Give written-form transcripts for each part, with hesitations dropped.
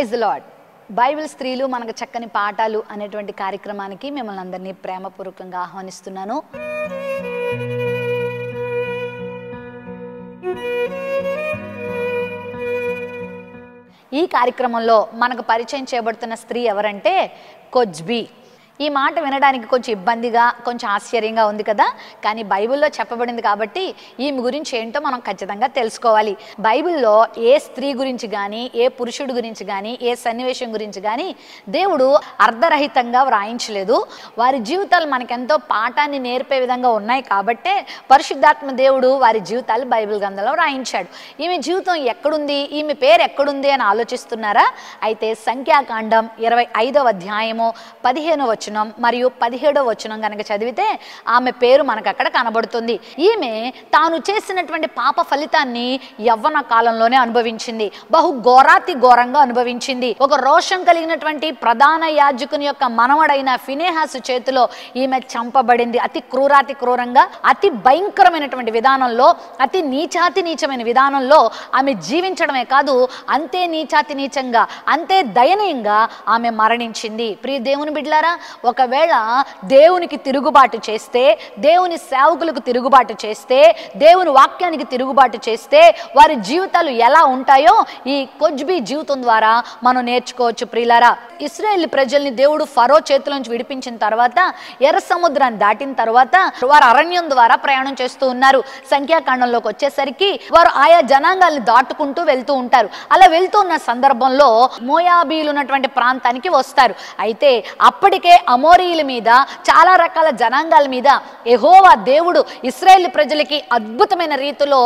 Praise the lord. Bible స్త్రీలు మనకు చక్కని పాఠాలు అనేటువంటి కార్యక్రమానికి మిమ్మల్ని అందరినీ ప్రేమపూర్వకంగా ఆహ్వానిస్తున్నాను. ఈ కార్యక్రమంలో మనకు పరిచయం చేయబడుతున్న స్త్రీ ఎవరంటే కొజ్బీ. ఈ మాట వినడానికి కొంచెం ఇబ్బందిగా, కొంచెం ఆశ్చర్యంగా ఉంది కదా. కానీ బైబిల్లో చెప్పబడింది కాబట్టి ఈమె గురించి ఏంటో మనం ఖచ్చితంగా తెలుసుకోవాలి. బైబిల్లో ఏ స్త్రీ గురించి కానీ, ఏ పురుషుడి గురించి కానీ, ఏ సన్నివేశం గురించి కానీ దేవుడు అర్ధరహితంగా వ్రాయించలేదు. వారి జీవితాలు మనకెంతో పాఠాన్ని నేర్పే విధంగా ఉన్నాయి కాబట్టే పరిశుద్ధాత్మ దేవుడు వారి జీవితాలు బైబిల్ గ్రంథంలో వ్రాయించాడు. ఈమె జీవితం ఎక్కడుంది, ఈమె పేరు ఎక్కడుంది అని ఆలోచిస్తున్నారా? అయితే సంఖ్యాకాండం 25వ అధ్యాయము 15వ వచనం మరియు 17వ వచనం కనుక చదివితే ఆమె పేరు మనకు అక్కడ కనబడుతుంది. ఈమె తాను చేసినటువంటి పాప ఫలితాన్ని యవ్వన కాలంలోనే అనుభవించింది. బహు ఘోరాతి ఘోరంగా అనుభవించింది. ఒక రోషం కలిగినటువంటి ప్రధాన యాజకుని యొక్క మనవడైన ఫినెహాసు చేతిలో ఈమె చంపబడింది. అతి క్రూరాతి క్రూరంగా, అతి భయంకరమైనటువంటి విధానంలో, అతి నీచాతి నీచమైన విధానంలో ఆమె జీవించడమే కాదు, అంతే నీచాతి నీచంగా, అంతే దయనీయంగా ఆమె మరణించింది. ప్రియ దేవుని బిడ్డలారా, ఒకవేళ దేవునికి తిరుగుబాటు చేస్తే, దేవుని సేవకులకు తిరుగుబాటు చేస్తే, దేవుని వాక్యానికి తిరుగుబాటు చేస్తే వారి జీవితాలు ఎలా ఉంటాయో ఈ కొజ్బీ జీవితం ద్వారా మనం నేర్చుకోవచ్చు. ప్రియులారా, ఇశ్రాయేలు ప్రజల్ని దేవుడు ఫరో చేతుల నుంచి విడిపించిన తర్వాత, ఎర్ర సముద్రాన్ని దాటిన తర్వాత వారు అరణ్యం ద్వారా ప్రయాణం చేస్తూ ఉన్నారు. సంఖ్యాకాండంలోకి వచ్చేసరికి వారు ఆయా జనాంగాల్ని దాటుకుంటూ వెళ్తూ ఉంటారు. అలా వెళ్తూ ఉన్న సందర్భంలో మోయాబీలు ఉన్నటువంటి ప్రాంతానికి వస్తారు. అయితే అప్పటికే అమోరీయుల మీద, చాలా రకాల జనాంగాల మీద యెహోవా దేవుడు ఇశ్రాయేలు ప్రజలకి అద్భుతమైన రీతిలో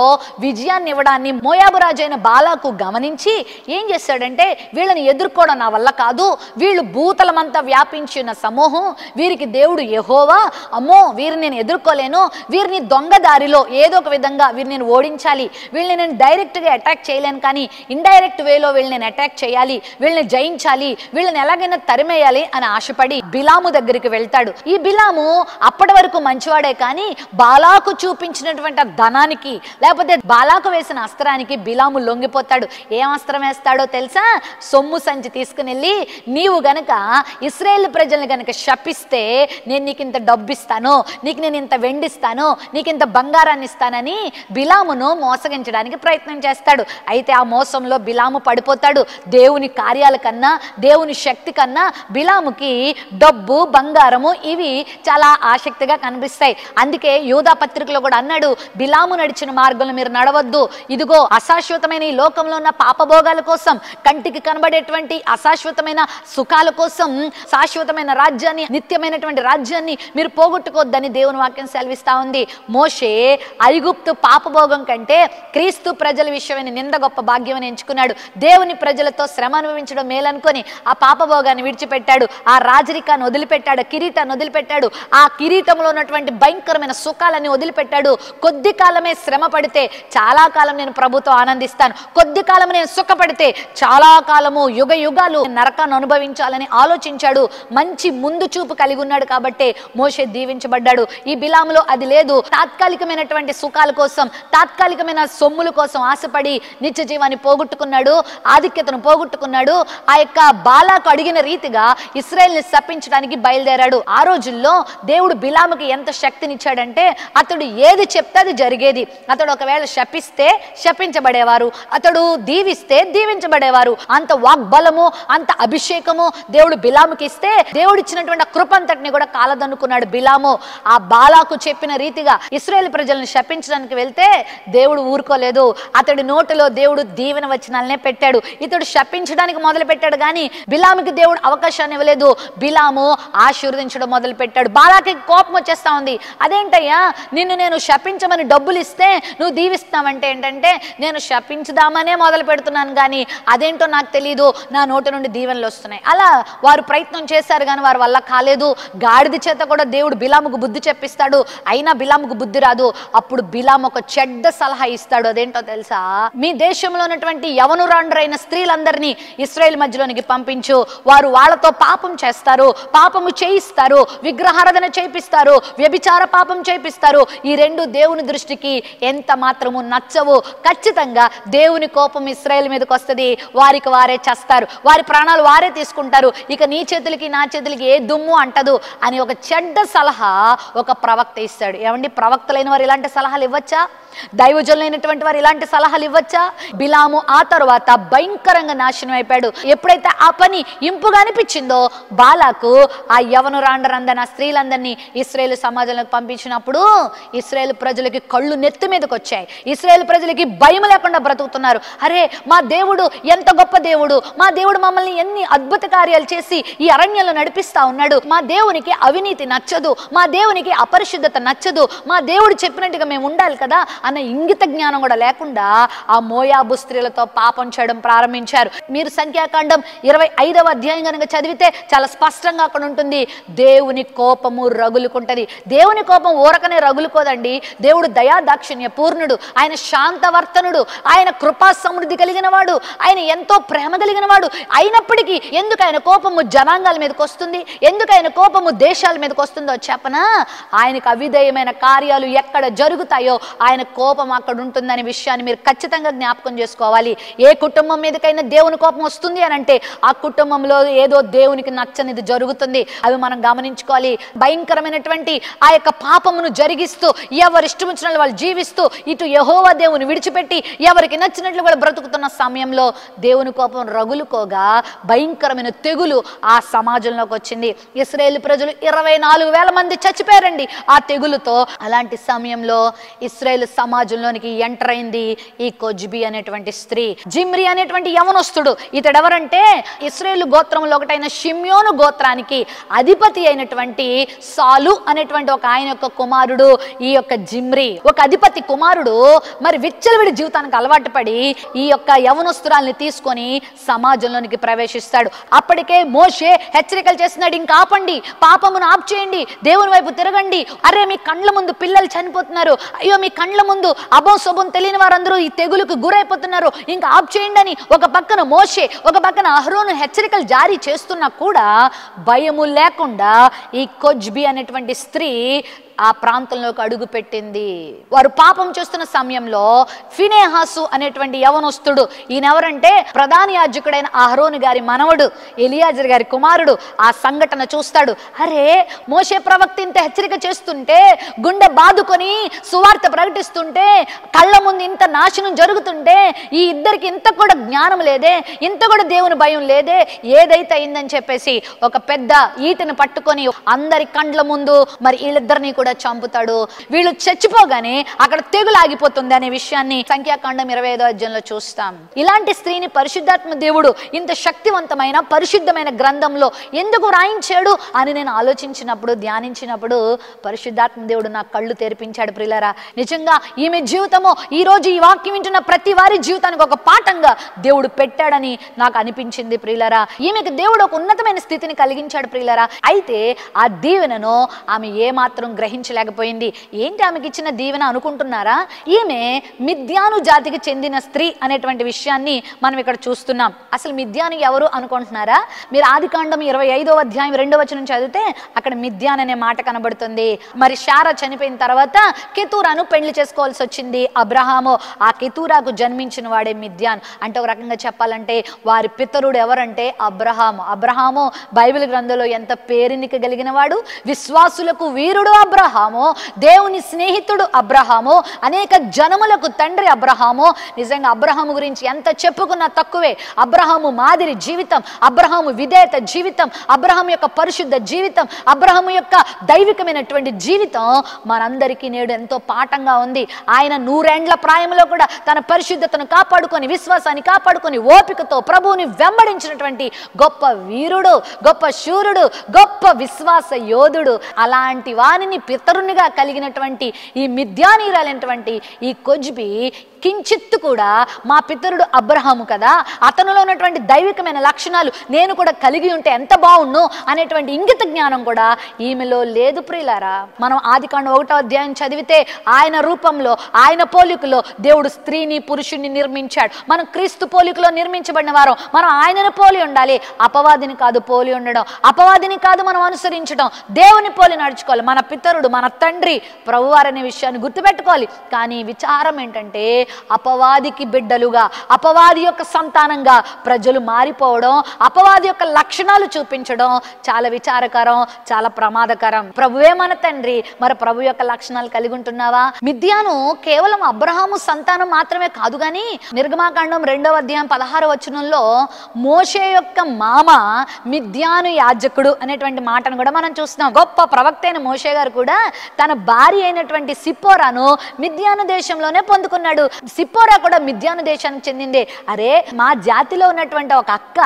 విజయాన్ని ఇవ్వడాన్ని మోయాబు రాజైన బాలాకు గమనించి ఏం చేశాడంటే, వీళ్ళని ఎదుర్కోవడం నా వల్ల కాదు, వీళ్ళు భూతలమంతా వ్యాపించిన సమూహం, వీరికి దేవుడు యెహోవా, అమ్మో వీరిని నేను ఎదుర్కోలేను, వీరిని దొంగ దారిలో ఏదో ఒక విధంగా వీరిని నేను ఓడించాలి, వీళ్ళని నేను డైరెక్ట్గా అటాక్ చేయలేను కానీ ఇండైరెక్ట్ వేలో వీళ్ళని నేను అటాక్ చేయాలి, వీళ్ళని జయించాలి, వీళ్ళని ఎలాగైనా తరిమేయాలి అని ఆశపడి బిలాము దగ్గరికి వెళ్తాడు. ఈ బిలాము అప్పటి వరకు మంచివాడే కానీ బాలాకు చూపించినటువంటి ధనానికి, లేకపోతే బాలాకు వేసిన అస్త్రానికి బిలాము లొంగిపోతాడు. ఏం అస్త్రం వేస్తాడో తెలుసా? సొమ్ము సంచి తీసుకుని వెళ్ళి, నీవు గనక ఇశ్రాయేలు ప్రజల్ని గనక శపిస్తే నేను నీకు ఇంత డబ్బు ఇస్తాను, నీకు నేను ఇంత వెండిస్తాను, నీకు ఇంత బంగారాన్ని ఇస్తానని బిలామును మోసగించడానికి ప్రయత్నం చేస్తాడు. అయితే ఆ మోసంలో బిలాము పడిపోతాడు. దేవుని కార్యాల కన్నా, దేవుని శక్తి కన్నా బిలాముకి డబ్బు, బంగారము ఇవి చాలా ఆసక్తిగా కనిపిస్తాయి. అందుకే యూదా పత్రికలో కూడా అన్నాడు, బిలాము నడిచిన మార్గంలో మీరు నడవద్దు. ఇదిగో అశాశ్వతమైన ఈ లోకంలో ఉన్న పాపభోగాల కోసం, కంటికి కనబడేటువంటి అశాశ్వతమైన సుఖాల కోసం శాశ్వతమైన రాజ్యాన్ని, నిత్యమైనటువంటి రాజ్యాన్ని మీరు పోగొట్టుకోవద్దని దేవుని వాక్యం సెలవిస్తా ఉంది. మోషే ఐగుప్తు పాపభోగం కంటే క్రీస్తు ప్రజల విషయమైన నింద గొప్ప భాగ్యం అని ఎంచుకున్నాడు. దేవుని ప్రజలతో శ్రమ అనుభవించడం మేలనుకొని ఆ పాపభోగాన్ని విడిచిపెట్టాడు. ఆ రాజరికాన్ని వదిలిపెట్టాడు, కిరీటాన్ని వదిలిపెట్టాడు, ఆ కిరీటంలో ఉన్నటువంటి భయంకరమైన సుఖాలని వదిలిపెట్టాడు. కొద్ది కాలమే శ్రమ పడితే చాలా కాలం నేను ప్రభుతో ఆనందిస్తాను, కొద్ది కాలం నేను సుఖపడితే చాలా కాలము, యుగ యుగాలు నరకాన్ని అనుభవించాలని ఆలోచించాడు. మంచి ముందు చూపు కలిగి ఉన్నాడు కాబట్టే మోషే దీవించబడ్డాడు. ఈ బిలాములో అది లేదు. తాత్కాలికమైనటువంటి సుఖాల కోసం, తాత్కాలికమైన సొమ్ముల కోసం ఆశపడి నిత్య జీవాన్ని పోగొట్టుకున్నాడు, ఆధిక్యతను పోగొట్టుకున్నాడు. ఆ యొక్క బాలాకు అడిగిన రీతిగా ఇశ్రాయేల్ని శపించడానికి బయలుదేరాడు. ఆ రోజుల్లో దేవుడు బిలాముకి ఎంత శక్తినిచ్చాడంటే, అతడు ఏది చెప్తే అది జరిగేది. అతడు ఒకవేళ శపిస్తే శపించబడేవారు, అతడు దీవిస్తే దీవించబడేవారు. అంత వాగ్బలము, అంత అభిషేకము దేవుడు బిలాముకి ఇస్తే, దేవుడు ఇచ్చినటువంటి కృపంతటిని కూడా కాలదన్నుకున్నాడు బిలాము. ఆ బాలాకు చెప్పిన రీతిగా ఇశ్రాయేలు ప్రజలను శపించడానికి వెళ్తే దేవుడు ఊరుకోలేదు. అతడి నోటిలో దేవుడు దీవెన వచనాలనే పెట్టాడు. ఇతడు శపించడానికి మొదలు పెట్టాడు కానీ బిలాముకి దేవుడు అవకాశాన్ని ఇవ్వలేదు. బిలాము ఆశీర్వదించడం మొదలు పెట్టాడు. బాలాకి కోపం వచ్చేస్తా ఉంది. అదేంటయ్యా, నిన్ను నేను శపించమని డబ్బులు ఇస్తే నువ్వు దీవిస్తావంటే ఏంటంటే, నేను శపించుదామనే మొదలు పెడుతున్నాను కానీ అదేంటో నాకు తెలియదు, నా నోటి నుండి దీవెనలు వస్తున్నాయి. అలా వారు ప్రయత్నం చేశారు కానీ వారి వల్ల కాలేదు. గాడిద చేత కూడా దేవుడు బిలాముకు బుద్ధి చెప్పిస్తాడు, అయినా బిలాముకు బుద్ధి రాదు. అప్పుడు బిలాము ఒక చెడ్డ సలహా ఇస్తాడు. అదేంటో తెలుసా? మీ దేశంలో ఉన్నటువంటి యవనురాండ్రైన స్త్రీలందరినీ ఇశ్రాయేల్ మధ్యలోనికి పంపించు, వారు వాళ్ళతో పాపం చేస్తారు, పాపము చేయిస్తారు, విగ్రహారాధన చేపిస్తారు, వ్యభిచార పాపం చేపిస్తారు. ఈ రెండు దేవుని దృష్టికి ఎంత మాత్రము నచ్చవు. ఖచ్చితంగా దేవుని కోపం ఇశ్రాయేలు మీదకి వస్తుంది. వారికి వారే చేస్తారు, వారి ప్రాణాలు వారే తీసుకుంటారు. ఇక నీ చేతులకి నా చేతులకి ఏ దుమ్ము అంటదు అని ఒక చెడ్డ సలహా ఒక ప్రవక్త ఇస్తాడు. ఏమండి, ప్రవక్తలైన వారు ఇలాంటి సలహాలు ఇవ్వచ్చా? దైవజనులైనటువంటి వారు ఇలాంటి సలహాలు ఇవ్వచ్చా? బిలాము ఆ తరువాత భయంకరంగా నాశనం అయిపోయాడు. ఎప్పుడైతే ఆ పని ఇంపుగా అనిపించిందో బాలాకు ఆ యవను రాండరందన స్త్రీలందరినీ ఇశ్రాయేలు సమాజంలోకి పంపించినప్పుడు ఇశ్రాయేలు ప్రజలకి కళ్ళు నెత్తి మీదకి వచ్చాయి. ఇశ్రాయేలు ప్రజలకి భయం లేకుండా బ్రతుకుతున్నారు. అరే, మా దేవుడు ఎంత గొప్ప దేవుడు, మా దేవుడు మమ్మల్ని ఎన్ని అద్భుత కార్యాలు చేసి ఈ అరణ్యంలో నడిపిస్తా ఉన్నాడు, మా దేవునికి అవినీతి నచ్చదు, మా దేవునికి అపరిశుద్ధత నచ్చదు, మా దేవుడు చెప్పినట్టుగా మేము ఉండాలి కదా అన్న ఇంగిత జ్ఞానం కూడా లేకుండా ఆ మోయాబు స్త్రీలతో పాపం చేయడం ప్రారంభించారు. మీరు సంఖ్యాకాండం 25వ అధ్యాయం కనుక చదివితే చాలా స్పష్టంగా అక్కడ ఉంటుంది, దేవుని కోపము రగులుకుంటది. దేవుని కోపం ఊరకనే రగులుకోదండి. దేవుడు దయా దాక్షిణ్య పూర్ణుడు, ఆయన శాంతవర్తనుడు, ఆయన కృపా సమృద్ధి కలిగిన వాడు, ఆయన ఎంతో ప్రేమ కలిగిన వాడు. అయినప్పటికీ ఎందుకు ఆయన కోపము జనాంగాల మీదకి వస్తుంది, ఎందుకు ఆయన కోపము దేశాల మీదకి వస్తుందో చెప్పనా? ఆయనకు అవిధేయమైన కార్యాలు ఎక్కడ జరుగుతాయో ఆయన కోపం అక్కడ ఉంటుందనే విషయాన్ని మీరు ఖచ్చితంగా జ్ఞాపకం చేసుకోవాలి. ఏ కుటుంబం మీదకైనా దేవుని కోపం వస్తుంది అని అంటే ఆ కుటుంబంలో ఏదో దేవునికి నచ్చనిది జరుగుతుంది. అవి మనం గమనించుకోవాలి. భయంకరమైనటువంటి ఆ యొక్క పాపమును జరిగిస్తూ ఎవరు ఇష్టం వచ్చినట్లు వాళ్ళు జీవిస్తూ ఇటు యెహోవా దేవుని విడిచిపెట్టి ఎవరికి నచ్చినట్లు కూడా బ్రతుకుతున్న సమయంలో దేవుని కోపం రగులుకోగా భయంకరమైన తెగులు ఆ సమాజంలోకి వచ్చింది. ఇశ్రాయేలు ప్రజలు 24,000 మంది చచ్చిపోయారండి ఆ తెగులుతో. అలాంటి సమయంలో ఇశ్రాయేలు సమాజంలోనికి ఎంటర్ అయింది ఈ కొజ్బి అనేటువంటి స్త్రీ. జిమ్రి అనేటువంటి యవనస్తుడు. ఇతడు ఎవరంటే ఇశ్రాయేలు గోత్రంలో ఒకటైన షిమ్యోను గోత్రానికి అధిపతి అయినటువంటి సాలు అనేటువంటి ఒక ఆయన యొక్క కుమారుడు ఈ యొక్క జిమ్రి. ఒక అధిపతి కుమారుడు మరి విచ్చలవిడి జీవితానికి అలవాటు పడి ఈ యొక్క యవనస్తురాల్ని తీసుకొని సమాజంలోనికి ప్రవేశిస్తాడు. అప్పటికే మోషే హెచ్చరికలు చేస్తున్నాడు, ఇంకా ఆపండి, పాపమును ఆప్ చేయండి, దేవుని వైపు తిరగండి. అరే, మీ కండ్ల ముందు పిల్లలు చనిపోతున్నారు, అయ్యో మీ కండ్ల ముందు అభం శుభం తెలియని వారందరూ ఈ తెగులుకు గురైపోతున్నారు, ఇంకా ఆప్ చేయండి అని ఒక పక్కన మోషే, ఒక పక్కన అహరోను హెచ్చరికలు జారీ చేస్తున్నా కూడా భయము లేకుండా ఈ కొజ్బి అనేటువంటి స్త్రీ ఆ ప్రాంతంలోకి అడుగు పెట్టింది. వారు పాపం చేస్తున్న సమయంలో ఫినెహాసు అనేటువంటి యవనస్తుడు, ఈయన ఎవరంటే ప్రధాన యాజకుడైన అహరోను గారి మనవడు, ఎలియాజర్ గారి కుమారుడు. ఆ సంఘటన చూస్తాడు. అరే, మోషే ప్రవక్త ఇంత హెచ్చరిక చేస్తుంటే, గుండె బాదుకొని సువార్త ప్రకటిస్తుంటే, కళ్ళ ముందు ఇంత నాశనం జరుగుతుంటే ఈ ఇద్దరికి ఇంత కూడా జ్ఞానం లేదే, ఇంత కూడా దేవుని భయం లేదే, ఏదైతే అయిందని చెప్పేసి ఒక పెద్ద ఈటను పట్టుకొని అందరి కండ్ల ముందు మరి వీళ్ళిద్దరిని కూడా చంపుతాడు. వీళ్ళు చచ్చిపోగానే అక్కడ తెగులు ఆగిపోతుంది అనే విషయాన్ని సంఖ్యాకాండం 25వ అధ్యాయంలో చూస్తాం. ఇలాంటి స్త్రీని పరిశుద్ధాత్మ దేవుడు ఇంత శక్తివంతమైన పరిశుద్ధమైన గ్రంథంలో ఎందుకు రాయించాడు అని నేను ఆలోచించినప్పుడు, ధ్యానించినప్పుడు పరిశుద్ధాత్మ దేవుడు నా కళ్ళు తెరిపించాడు. ప్రియులారా, నిజంగా ఈమె జీవితము ఈ రోజు ఈ వాక్యం వింటున్న ప్రతి వారి జీవితానికి ఒక పాఠంగా దేవుడు పెట్టాడని నాకు అనిపించింది. ప్రియులారా, ఈమెకు దేవుడు ఒక ఉన్నతమైన స్థితిని కలిగించాడు. ప్రియులారా, అయితే ఆ దీవెనను ఆమె ఏమాత్రం గ్రహించలేకపోయింది. ఏంటి ఆమెకి ఇచ్చిన దీవెన అనుకుంటున్నారా? ఈమె మిద్యాను జాతికి చెందిన స్త్రీ అనేటువంటి విషయాన్ని మనం ఇక్కడ చూస్తున్నాం. అసలు మిద్యాను ఎవరు అనుకుంటున్నారా? మీరు ఆదికాండం 25వ అధ్యాయం 2వ వచనం చదివితే అక్కడ మిద్యాన్ అనే మాట కనబడుతుంది. మరి శారా చనిపోయిన తర్వాత కెతూరాను పెళ్లి చేసుకోవాల్సి వచ్చింది అబ్రహాము. ఆ కెతూరాకు జన్మించిన వాడే మిద్యాన్. అంటే ఒక రకంగా చెప్పాలంటే వారి పితరుడు ఎవరంటే అబ్రహాము. అబ్రహాము బైబిల్ గ్రంథంలో ఎంత పేరెన్నిక కలిగిన వాడు, విశ్వాసులకు వీరుడు అబ్రహాము, దేవుని స్నేహితుడు అబ్రహాము, అనేక జనములకు తండ్రి అబ్రహాము. నిజంగా అబ్రహాము గురించి ఎంత చెప్పుకున్నా తక్కువే. అబ్రహాము మాదిరి జీవితం, అబ్రహాము విధేయత జీవితం, అబ్రహాము యొక్క పరిశుద్ధ జీవితం, అబ్రహాము యొక్క దైవికమైనటువంటి జీవితం మనందరికీ నేడు ఎంతో పాఠంగా ఉంది. ఆయన 100 ఏండ్ల ప్రాయంలో కూడా తన పరిశుద్ధతను కాపాడుకొని, విశ్వాసాన్ని కాపాడుకొని, ఓపికతో ప్రభువుని వెంబడించినటువంటి గొప్ప వీరుడు, గొప్ప శూరుడు, గొప్ప విశ్వాస యోధుడు. అలాంటి వారిని పితరునిగా కలిగినటువంటి ఈ మిద్యానీయురాలైనటువంటి ఈ కొజ్బి కించిత్తు కూడా మా పితరుడు అబ్రహాము కదా, అతనిలో ఉన్నటువంటి దైవికమైన లక్షణాలు నేను కూడా కలిగి ఉంటే ఎంత బాగుండు అనేటువంటి ఇంగిత జ్ఞానం కూడా ఈమెలో లేదు ప్రియులారా. మనం ఆదికాండం 1వ అధ్యాయం చదివితే ఆయన రూపంలో ఆయన పోలికలో దేవుడు స్త్రీని పురుషుణ్ణి నిర్మించాడు. మనం క్రీస్తు పోలికలో నిర్మించబడిన వారం. మనం ఆయనను పోలి ఉండాలి, అపవాదిని కాదు పోలి ఉండడం, అపవాదిని కాదు మనం అనుసరించడం, దేవుని పోలి నడుచుకోవాలి. మన పితరుడు మన తండ్రి ప్రభువారనే విషయాన్ని గుర్తుపెట్టుకోవాలి. కానీ విచారం ఏంటంటే అపవాదికి బిడ్డలుగా, అపవాది యొక్క సంతానంగా ప్రజలు మారిపోవడం, అపవాది యొక్క లక్షణాలు చూపించడం చాలా విచారకరం, చాలా ప్రమాదకరం. ప్రభువే మన తండ్రి, మరి ప్రభు యొక్క లక్షణాలు కలిగి ఉంటున్నావా? మిద్యాను కేవలం అబ్రహాము సంతానం మాత్రమే కాదు గాని నిర్గమాకాండం 2వ అధ్యాయం 16వ వచనంలో మోషే యొక్క మామ మిద్యాను యాజకుడు అనేటువంటి మాటను కూడా మనం చూస్తున్నాం. గొప్ప ప్రవక్త అయిన మోషే గారు కూడా తన భార్య అయినటువంటి సిప్పోరాను మిద్యాను దేశంలోనే పొందుకున్నాడు. సిప్పోరా కూడా మిద్యాను దేశానికి చెందిందే. అరే, మా జాతిలో ఉన్నటువంటి ఒక అక్క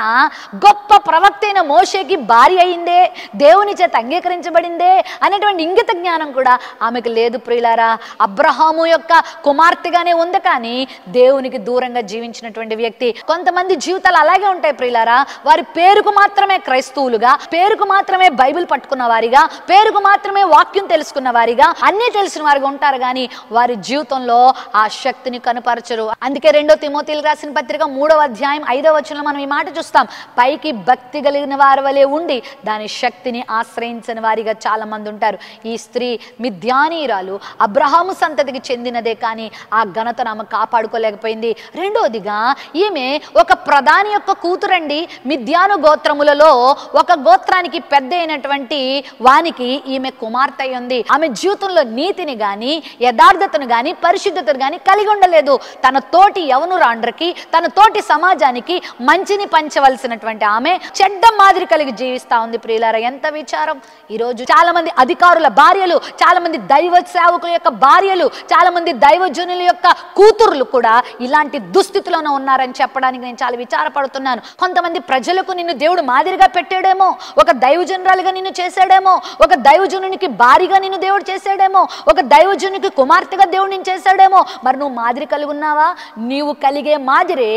గొప్ప ప్రవక్త అయిన మోషేకి భార్య అయిందే, దేవుని చేత అంగీకరించబడిందే అనేటువంటి ఇంగిత జ్ఞానం కూడా ఆమెకు లేదు ప్రియులారా. అబ్రహాము యొక్క కుమార్తెగానే ఉంది కానీ దేవునికి దూరంగా జీవించినటువంటి వ్యక్తి. కొంతమంది జీవితాలు అలాగే ఉంటాయి ప్రియులారా. వారి పేరుకు మాత్రమే క్రైస్తవులుగా, పేరుకు మాత్రమే బైబిల్ పట్టుకున్న వారిగా, పేరుకు మాత్రమే వాక్యం తెలుసుకున్న వారిగా, అన్నీ తెలిసిన వారిగా ఉంటారు కానీ వారి జీవితంలో ఆ శక్తిని కనుపరచరు. అందుకే 2 తిమోతిలకు రాసిన పత్రిక 3వ అధ్యాయం 5వ వచనంలో మనం ఈ మాట చూస్తాం. పైకి భక్తి కలిగిన వారి వలె ఉండి దాని శక్తిని ఆశ్రయించని వారిగా చాలా మంది ఉంటారు. ఈ స్త్రీ మిద్యానీయురాలు, అబ్రహాము సంతతికి చెందినదే కానీ ఆ ఘనతను ఆమె కాపాడుకోలేకపోయింది. రెండోదిగా ఈమె ఒక ప్రధాని యొక్క కూతురండి. మిద్యాను గోత్రములలో ఒక గోత్రానికి పెద్ద అయినటువంటి వానికి ఈమె కుమార్తె ఉంది. ఆమె జీవితంలో నీతిని గాని, యథార్థతను గాని, పరిశుద్ధతను గాని కలిగి ఉండలేదు. తన తోటి యవనురాండ్రకి, తన తోటి సమాజానికి మంచిని పంచవలసినటువంటి ఆమె చెడ్డ మాదిరి కలిగి జీవిస్తా ఉంది ప్రియులారా. ఎంత విచారం! ఈరోజు చాలా మంది అధికారుల భార్యలు, చాలా మంది దైవ సేవకుల యొక్క భార్యలు, చాలా మంది దైవజనుల యొక్క కూతుర్లు కూడా ఇలాంటి దుస్థితిలోనే ఉన్నారని చెప్పడానికి నేను చాలా విచారపడుతున్నాను. కొంతమంది ప్రజలకు నిన్ను దేవుడు మాదిరిగా పెట్టాడేమో, ఒక దైవజనురాలుగా నిన్ను చేశాడేమో, ఒక దైవజనునికి భారీగా నిన్ను దేవుడు చేశాడేమో, ఒక దైవజనునికి కుమార్తెగా దేవుడు నిన్ను చేశాడేమో. మరి నువ్వు మాదిరి కలిగి ఉన్నావా? నీవు కలిగే మాదిరే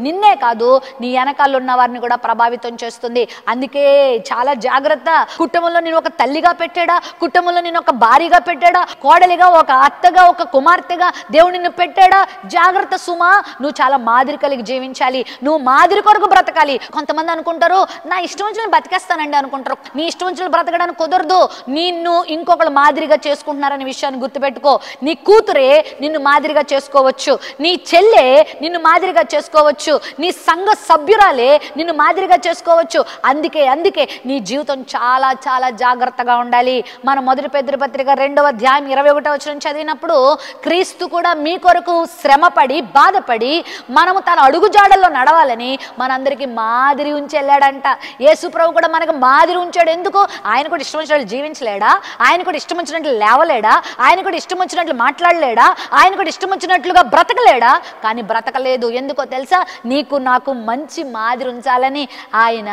నిన్నే కాదు నీ వెనకాల ఉన్న వారిని కూడా ప్రభావితం చేస్తుంది. అందుకే చాలా జాగ్రత్త. కుటుంబంలో నేను ఒక తల్లిగా పెట్టాడా, కుటుంబంలో నేను ఒక భార్యగా పెట్టాడా, కోడలిగా, ఒక అత్తగా, ఒక కుమార్తెగా దేవుడు నిన్ను పెట్టాడా? జాగ్రత్త సుమా. నువ్వు చాలా మాదిరి కలిగి జీవించాలి. నువ్వు మాదిరి కొరకు బ్రతకాలి. కొంతమంది అనుకుంటారు నా ఇష్టం వచ్చిన బ్రతికేస్తానండి అనుకుంటారు. నీ ఇష్టం వచ్చిన బ్రతకడానికి కుదరదు. నిన్ను ఇంకొకరు మాదిరిగా చేసుకుంటున్నారనే విషయాన్ని గుర్తుపెట్టుకో. నీ కూతురే నిన్ను మాదిరిగా చేసుకోవచ్చు, నీ చెల్లె నిన్ను మాదిరిగా చేసుకోవచ్చు, నీ సంఘ సభ్యురాలే నిన్ను మాదిరిగా చేసుకోవచ్చు. అందుకే నీ జీవితం చాలా చాలా జాగ్రత్తగా ఉండాలి. మన మొదటి పేతురు పత్రిక 2వ అధ్యాయం 21వ వచనం చదివినప్పుడు క్రీస్తు కూడా మీ కొరకు శ్రమపడి బాధపడి మనము తన అడుగుజాడల్లో నడవాలని మనందరికీ మాదిరి ఉంచి వెళ్ళాడంట. యేసు ప్రభు కూడా మనకు మాదిరి ఉంచాడు. ఎందుకు? ఆయన కూడా ఇష్టం వచ్చినట్లు జీవించలేడా? ఆయన కూడా ఇష్టం వచ్చినట్లు లేవలేడా? ఆయన కూడా ఇష్టం వచ్చినట్లు మాట్లాడలేడా? ఆయన కూడా ఇష్టం వచ్చినట్లుగా బ్రతకలేడా? కానీ బ్రతకలేదు. ఎందుకో తెలుసా? నీకు నాకు మంచి మాదిరి ఉంచాలని ఆయన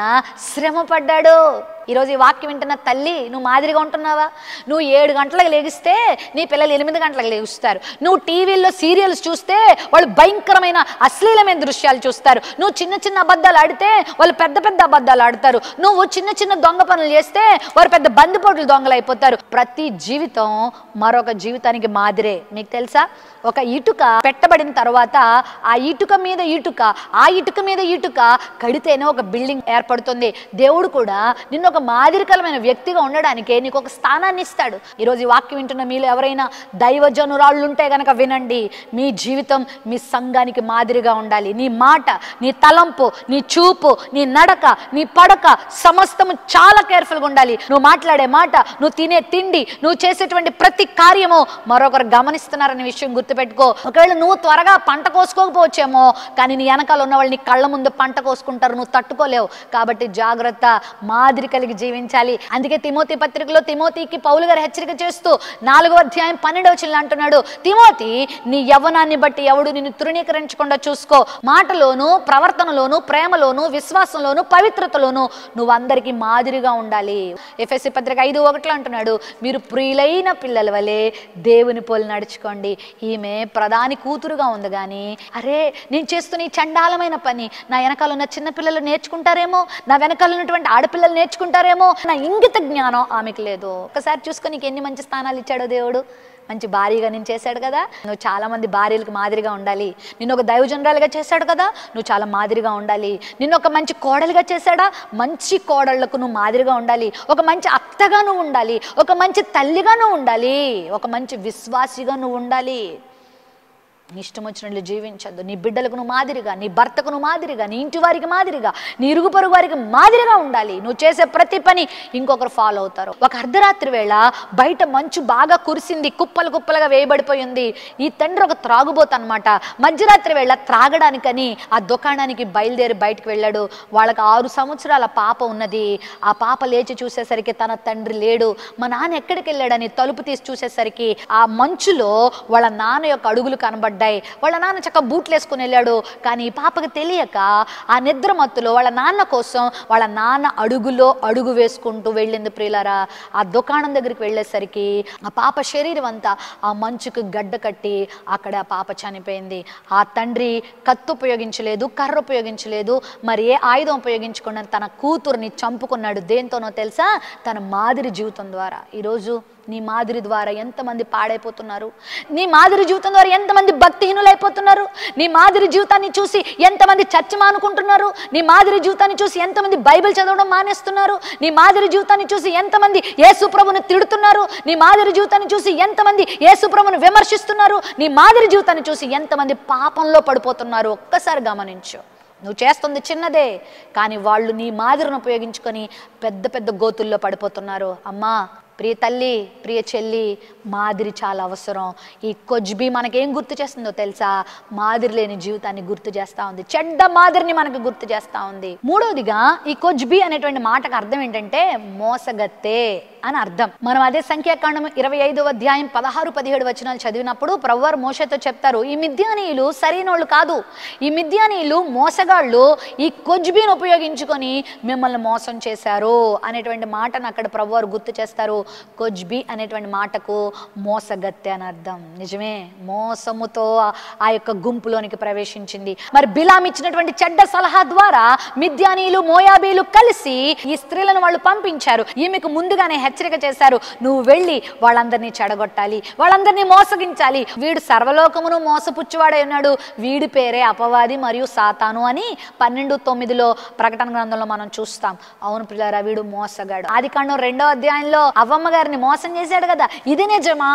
శ్రమ పడ్డాడు. ఈరోజు ఈ వాక్యం వింటున్న తల్లి, నువ్వు మాదిరిగా ఉంటున్నావా? నువ్వు 7 గంటలకు లేగిస్తే నీ పిల్లలు 8 గంటలకు లేగుస్తారు. నువ్వు టీవీల్లో సీరియల్స్ చూస్తే వాళ్ళు భయంకరమైన అశ్లీలమైన దృశ్యాలు చూస్తారు. నువ్వు చిన్న చిన్న అబద్ధాలు ఆడితే వాళ్ళు పెద్ద పెద్ద అబద్ధాలు ఆడతారు. నువ్వు చిన్న చిన్న దొంగ పనులు చేస్తే వారు పెద్ద బందిపోట్లు దొంగలు అయిపోతారు. ప్రతి జీవితం మరొక జీవితానికి మాదిరే. మీకు తెలుసా? ఒక ఇటుక పెట్టబడిన తర్వాత ఆ ఇటుక మీద ఇటుక, ఆ ఇటుక మీద ఇటుక కడితేనే ఒక బిల్డింగ్ ఏర్పడుతుంది. దేవుడు కూడా నిన్ను ఒక మాదిరికరమైన వ్యక్తిగా ఉండడానికే నీకు ఒక స్థానాన్ని ఇస్తాడు. ఈరోజు ఈ వాక్యం వింటున్న మీలో ఎవరైనా దైవజనురాళ్ళు ఉంటే గనక వినండి. మీ జీవితం మీ సంఘానికి మాదిరిగా ఉండాలి. నీ మాట, నీ తలంపు, నీ చూపు, నీ నడక, నీ పడక సమస్తము చాలా కేర్ఫుల్గా ఉండాలి. నువ్వు మాట్లాడే మాట, నువ్వు తినే తిండి, నువ్వు చేసేటువంటి ప్రతి కార్యము మరొకరు గమనిస్తున్నారనే విషయం గుర్తుపెట్టుకో. ఒకవేళ నువ్వు త్వరగా పంట కోసుకోకపోవచ్చేమో, కానీ నీ వెనకాల ఉన్న వాళ్ళు నీ కళ్ళ ముందు పంట కోసుకుంటారు. నువ్వు తట్టుకోలేవు. కాబట్టి జాగ్రత్త. మాదిరి కలిగి మాదిరికి జీవించాలి. అందుకే తిమోతి పత్రికలో తిమోతికి పౌలు గారు హెచ్చరిక చేస్తూ 4వ అధ్యాయం 12వ వచనంలో అంటున్నాడు, తిమోతి, నీ యవ్వనాన్ని బట్టి ఎవడు నిన్ను తృణీకరించకుండా చూసుకో. మాటలోను, ప్రవర్తనలోను, ప్రేమలోను, విశ్వాసంలోను, పవిత్రతలోను నువ్వు అందరికీ మాదిరిగా ఉండాలి. ఎఫెసీ పత్రిక 5:1 అంటున్నాడు, మీరు ప్రియులైన పిల్లల వలె దేవుని పోలి నడుచుకోండి. ఈమె ప్రధాని కూతురుగా ఉంది కానీ, అరే నేను చేస్తున్న ఈ చండాలమైన పని నా వెనకాల ఉన్న చిన్నపిల్లలు నేర్చుకుంటారేమో, నా వెనకాల ఉన్నటువంటి ఆడపిల్లలు నేర్చుకుంటారేమో, నా ఇంగిత జ్ఞానం ఆమెకు లేదు. ఒకసారి చూసుకొని నీకు ఎన్ని మంచి స్థానాలు ఇచ్చాడో దేవుడు. మంచి భార్యగా నేను చేశాడు కదా, నువ్వు చాలా మంది భార్యలకు మాదిరిగా ఉండాలి. నిన్ను ఒక దైవజనరాలుగా చేశాడు కదా, నువ్వు చాలా మాదిరిగా ఉండాలి. నిన్ను ఒక మంచి కోడలుగా చేశాడా, మంచి కోడళ్లకు నువ్వు మాదిరిగా ఉండాలి. ఒక మంచి అత్తగా నువ్వు ఉండాలి, ఒక మంచి తల్లిగా నువ్వు ఉండాలి, ఒక మంచి విశ్వాసిగా నువ్వు ఉండాలి. నీ ఇష్టం వచ్చినట్లు జీవించద్దు. నీ బిడ్డలకు నువ్వు మాదిరిగా, నీ భర్తకు నువ్వు మాదిరిగా, నీ ఇంటి వారికి మాదిరిగా, నీ ఇరుగు పొరుగు వారికి మాదిరిగా ఉండాలి. నువ్వు చేసే ప్రతి పని ఇంకొకరు ఫాలో అవుతారు. ఒక అర్ధరాత్రి వేళ బయట మంచు బాగా కురిసింది, కుప్పలు కుప్పలుగా వేయబడిపోయింది. ఈ తండ్రి ఒక త్రాగుబోతు అనమాట. మధ్యరాత్రి వేళ త్రాగడానికని ఆ దుకాణానికి బయలుదేరి బయటకు వెళ్ళాడు. వాళ్ళకి 6 సంవత్సరాల పాప ఉన్నది. ఆ పాప లేచి చూసేసరికి తన తండ్రి లేడు. మా నాన్న ఎక్కడికి వెళ్ళాడని తలుపు తీసి చూసేసరికి ఆ మంచులో వాళ్ళ నాన్న యొక్క అడుగులు కనబడ్డాయి. వాళ్ళ నాన్న చక్క బూట్లు వేసుకుని వెళ్ళాడు. కానీ ఈ పాపకి తెలియక ఆ నిద్ర మత్తులో వాళ్ళ నాన్న కోసం వాళ్ళ నాన్న అడుగులో అడుగు వేసుకుంటూ వెళ్ళింది. ప్రియులారా, ఆ దుకాణం దగ్గరికి వెళ్ళేసరికి ఆ పాప శరీరం అంతా ఆ మంచుకు గడ్డ కట్టి అక్కడ ఆ పాప చనిపోయింది. ఆ తండ్రి కత్తి ఉపయోగించలేదు, కర్ర ఉపయోగించలేదు, మరి ఏ ఆయుధం ఉపయోగించకుండా తన కూతుర్ని చంపుకున్నాడు. దేంతోనో తెలుసా? తన మాదిరి జీవితం ద్వారా. ఈరోజు నీ మాదిరి ద్వారా ఎంతమంది పాడైపోతున్నారు, నీ మాదిరి జీవితం ద్వారా ఎంతమంది భక్తిహీనులైపోతున్నారు, నీ మాదిరి జీవితాన్ని చూసి ఎంతమంది చర్చ మానుకుంటున్నారు, నీ మాదిరి జీవితాన్ని చూసి ఎంతమంది బైబిల్ చదవడం మానేస్తున్నారు, నీ మాదిరి జీవితాన్ని చూసి ఎంతమంది యేసు ప్రభువును తిడుతున్నారు, నీ మాదిరి జీవితాన్ని చూసి ఎంతమంది యేసు ప్రభువును విమర్శిస్తున్నారు, నీ మాదిరి జీవితాన్ని చూసి ఎంతమంది పాపంలో పడిపోతున్నారు. ఒక్కసారి గమనించు. నువ్వు చేస్తుంది చిన్నదే, కానీ వాళ్ళు నీ మాదిరిని ఉపయోగించుకొని పెద్ద పెద్ద గోతుల్లో పడిపోతున్నారు. అమ్మా, ప్రియ తల్లి, ప్రియ చెల్లి, మాదిరి చాలా అవసరం. ఈ కొజ్బి మనకేం గుర్తు చేస్తుందో తెలుసా? మాదిరి లేని జీవితాన్ని గుర్తు చేస్తూ ఉంది, చెడ్డ మాదిరిని మనకు గుర్తు చేస్తూ ఉంది. మూడవదిగా ఈ కొజ్బి అనేటువంటి మాటకు అర్థం ఏంటంటే మోసగత్తే అని అర్థం. మనం అదే సంఖ్యాకాండం 25వ అధ్యాయం 16-17 వచనాలు చదివినప్పుడు ప్రభువారు మోషేతో చెప్తారు, ఈ మిద్యానీయులు సరైనోళ్ళు కాదు, ఈ మిద్యానీయులు మోసగాళ్ళు, ఈ కొజ్బిని ఉపయోగించుకొని మిమ్మల్ని మోసం చేశారు అనేటువంటి మాటను అక్కడ ప్రభువారు గుర్తు చేస్తారు. కొజ్బి అనేటువంటి మాటకు మోసగత్తె అని అర్థం. నిజమే, మోసముతో ఆ యొక్క గుంపులోనికి ప్రవేశించింది. మరి బిలాం ఇచ్చినటువంటి చెడ్డ సలహా ద్వారా మిద్యానీయులు, మోయాబీలు కలిసి ఈ స్త్రీలను వాళ్ళు పంపించారు. ఈమెకు ముందుగానే హెచ్చరిక చేశారు, నువ్వు వెళ్ళి వాళ్ళందరినీ చెడగొట్టాలి, వాళ్ళందరినీ మోసగించాలి. వీడు సర్వలోకమును మోసపుచ్చువాడై ఉన్నాడు, వీడి పేరే అపవాది మరియు సాతాను అని 12:9 ప్రకటన గ్రంథంలో మనం చూస్తాం. అవును ప్రియులారా, వీడు మోసగాడు. ఆదికాండం 2వ అధ్యాయంలో అవ్వమ్మ గారిని మోసం చేశాడు కదా, ఇది నిజమా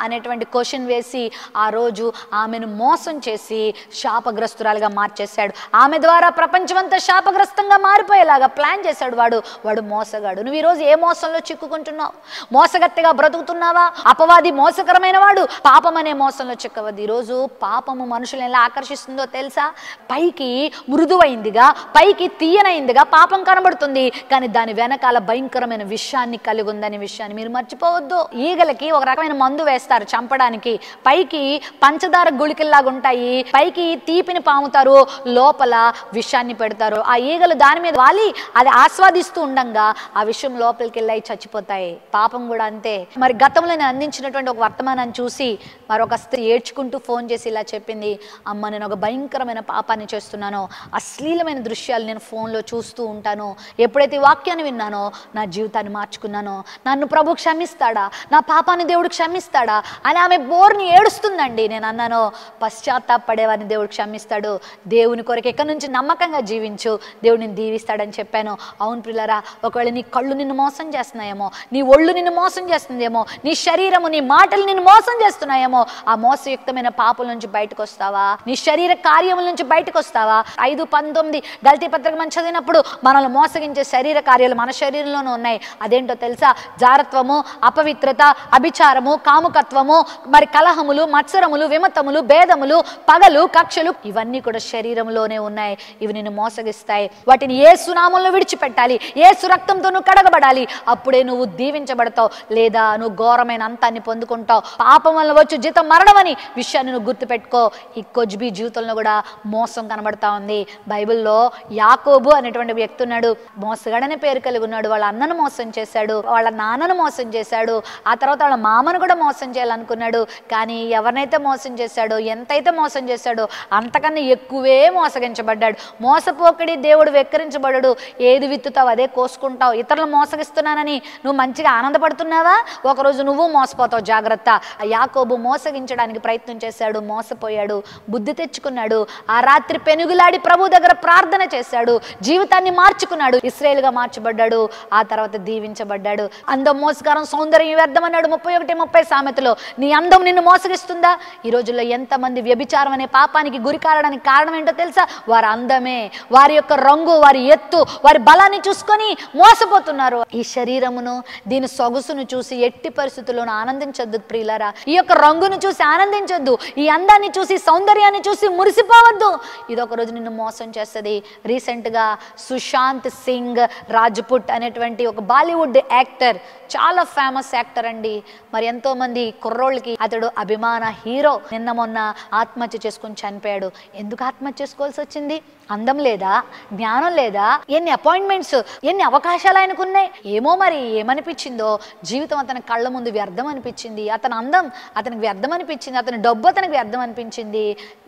అనేటువంటి క్వశ్చన్ వేసి ఆ రోజు ఆమెను మోసం చేసి శాపగ్రస్తురాలుగా మార్చేశాడు. ఆమె ద్వారా ప్రపంచమంతా శాపగ్రస్తంగా మారిపోయేలాగా ప్లాన్ చేశాడు వాడు మోసగాడు. నువ్వు ఈరోజు ఏ మోసంలో చిక్కుకుంటున్నావు? మోసగత్తెగా బ్రతుకుతున్నావా? అపవాది మోసకరమైన వాడు పాపం అనే మోసంలో చిక్కవద్దు. ఈరోజు పాపము మనుషులను ఎలా ఆకర్షిస్తుందో తెలుసా? పైకి మృదువైందిగా, పైకి తీయనైందిగా పాపం కనబడుతుంది, కానీ దాని వెనకాల భయంకరమైన విషయాన్ని కలిగి ఉందని విషయాన్ని మీరు మర్చిపోవద్దు. ఈగలకి ఒక రకమైన మందు వేస్తారు చంపడానికి, పైకి పంచదార గుళికల్లాగా ఉంటాయి, పైకి తీపిని పాముతారు, లోపల విషాన్ని పెడతారు. ఆ ఈగలు దాని మీద వాలి అది ఆస్వాదిస్తూ ఉండంగా ఆ విషయం లోపలికి వెళ్ళి చచ్చిపోతాయి. పాపం కూడా అంతే. మరి గతంలో నేను అందించినటువంటి ఒక వర్తమానాన్ని చూసి మరొక స్త్రీ ఏడ్చుకుంటూ ఫోన్ చేసి ఇలా చెప్పింది, అమ్మ నేను ఒక భయంకరమైన పాపాన్ని చేస్తున్నాను, అశ్లీలమైన దృశ్యాలు నేను ఫోన్లో చూస్తూ ఉంటాను, ఎప్పుడైతే ఈ వాక్యాన్ని విన్నానో నా జీవితాన్ని మార్చుకున్నానో, నన్ను ప్రభు క్షమిస్తాడా, నా పాపాన్ని దేవుడు క్షమిస్తాడా అని ఆమె బోర్ని ఏడుస్తుందండి. నేను అన్నాను, పశ్చాత్తాపడేవారిని దేవుడు క్షమిస్తాడు, దేవుని కొరకు ఎక్కడి నుంచి నమ్మకంగా జీవించు, దేవుడు నిన్ను దీవిస్తాడని చెప్పాను. అవును ప్రియులారా, ఒకవేళ నీ కళ్ళు నిన్ను మోసం చేస్తున్నాయేమో, నీ ఒళ్ళు నిన్ను మోసం చేస్తుందేమో, నీ శరీరము నీ మాటలు నిన్ను మోసం చేస్తున్నాయేమో, ఆ మోసయుక్తమైన పాపల నుంచి బయటకు వస్తావా? నీ శరీర కార్యముల నుంచి బయటకు వస్తావా? 5:19 గల్తీ పత్రిక మనం చదివినప్పుడు మనల్ని మోసగించే శరీర కార్యాలు మన శరీరంలోనే ఉన్నాయి. అదేంటో తెలుసా? జారత్వము, అపవిత్రత, అభిచారము, కాముకత్వము, మరి కలహములు, మత్సరములు, విమతములు, భేదములు, పగలు, కక్షలు, ఇవన్నీ కూడా శరీరంలోనే ఉన్నాయి. ఇవి నిన్ను మోసగిస్తాయి. వాటిని యేసు నామములో విడిచిపెట్టాలి. యేసు రక్తంతో నువ్వు కడగబడాలి. అప్పుడే నువ్వు దీవించబడతావు, లేదా నువ్వు ఘోరమైన అంతాన్ని పొందుకుంటావు. పాపం వల్ల వచ్చి జీతం మరణం అని విషయాన్ని నువ్వు గుర్తుపెట్టుకో. ఈ కొజ్బీ జీవితంలో కూడా మోసం కనబడతా ఉంది. బైబిల్లో యాకోబు అనేటువంటి వ్యక్తి ఉన్నాడు. మోసగాడనే పేరు కలిగి ఉన్నాడు. వాళ్ళ అన్నను మోసం చేశాడు, వాళ్ళ నాన్నను మోసం చేశాడు, ఆ తర్వాత వాళ్ళ మామను కూడా మోసం చేయాలనుకున్నాడు. కానీ ఎవరినైతే మోసం చేశాడో, ఎంతైతే మోసం చేశాడో అంతకన్నా ఎక్కువే మోసగించబడ్డాడు. మోసపోకడి దేవుడు వెక్కిరించబడడు. ఏది విత్తుతావు అదే కోసుకుంటావు. ఇతరులు మోసగిస్తున్నానని నువ్వు మంచిగా ఆనందపడుతున్నావా? ఒకరోజు నువ్వు మోసపోతావు, జాగ్రత్త. యాకోబు మోసగించడానికి ప్రయత్నం చేశాడు, మోసపోయాడు, బుద్ధి తెచ్చుకున్నాడు. ఆ రాత్రి పెనుగులాడి ప్రభు దగ్గర ప్రార్థన చేశాడు, జీవితాన్ని మార్చుకున్నాడు, ఇశ్రాయేలుగా మార్చబడ్డాడు. ఆ తర్వాత దీవించబడ్డాడు. అందం, మోసకారం, సౌందర్యం వ్యర్థం అన్నాడు 31:30 సామెతలో. నీ అందం నిన్ను మోసగిస్తుందా? ఈ రోజుల్లో ఎంతమంది వ్యభిచారం అనే పాపానికి గురి కావడానికి కారణం ఏంటో తెలుసా? వారి అందమే, వారి యొక్క రంగు, వారి ఎత్తు, వారి బలాన్ని చూసుకొని మోసపోతున్నారు. ఈ శరీరమును, దీని సొగసును చూసి ఎట్టి పరిస్థితుల్లోనూ ఆనందించొద్దు ప్రియులారా. ఈ యొక్క రంగును చూసి ఆనందించొద్దు. ఈ అందాన్ని చూసి, సౌందర్యాన్ని చూసి మురిసిపోవద్దు. ఇదొక రోజు నిన్ను మోసం చేస్తుంది. రీసెంట్గా సుశాంత్ సింగ్ రాజ్పుట్ అనేటువంటి ఒక బాలీవుడ్ యాక్టర్, చాలా ఫేమస్ యాక్టర్ అండి. మరి ఎంతో మంది కుర్రోళ్ళకి అతడు అభిమాన హీరో. నిన్న మొన్న ఆత్మహత్య చేసుకుని చనిపోయాడు. ఎందుకు ఆత్మహత్య చేసుకోవాల్సి వచ్చింది? అందం లేదా? జ్ఞానం లేదా? ఎన్ని అపాయింట్మెంట్స్, ఎన్ని అవకాశాలు ఆయనకు ఉన్నాయి. ఏమో మరి ఏమనిపించిందో, జీవితం అతని కళ్ళ ముందు వ్యర్థం అనిపించింది. అతని అందం అతనికి వ్యర్థం అనిపించింది, అతని డబ్బు అతనికి వ్యర్థం అనిపించింది.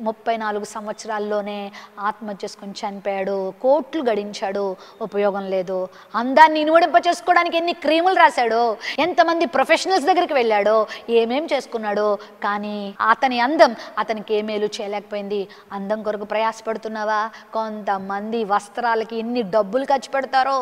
34 సంవత్సరాల్లోనే ఆత్మహత్య చేసుకుని చనిపోయాడు. కోట్లు గడించాడు, ఉపయోగం లేదు. అందాన్ని ఇనుమడింప చేసుకోవడానికి ఎన్ని క్రీములు రాశాడో, ఎంతమంది ప్రొఫెషనల్స్ దగ్గరికి వెళ్ళాడో, ఏమేం చేసుకున్నాడో, కానీ అతని అందం అతనికి ఏ మేలు చేయలేకపోయింది. అందం కొరకు ప్రయాసపడుతున్నావా? కొంతమంది వస్త్రాలకి ఎన్ని డబ్బులు ఖర్చు పెడతారో.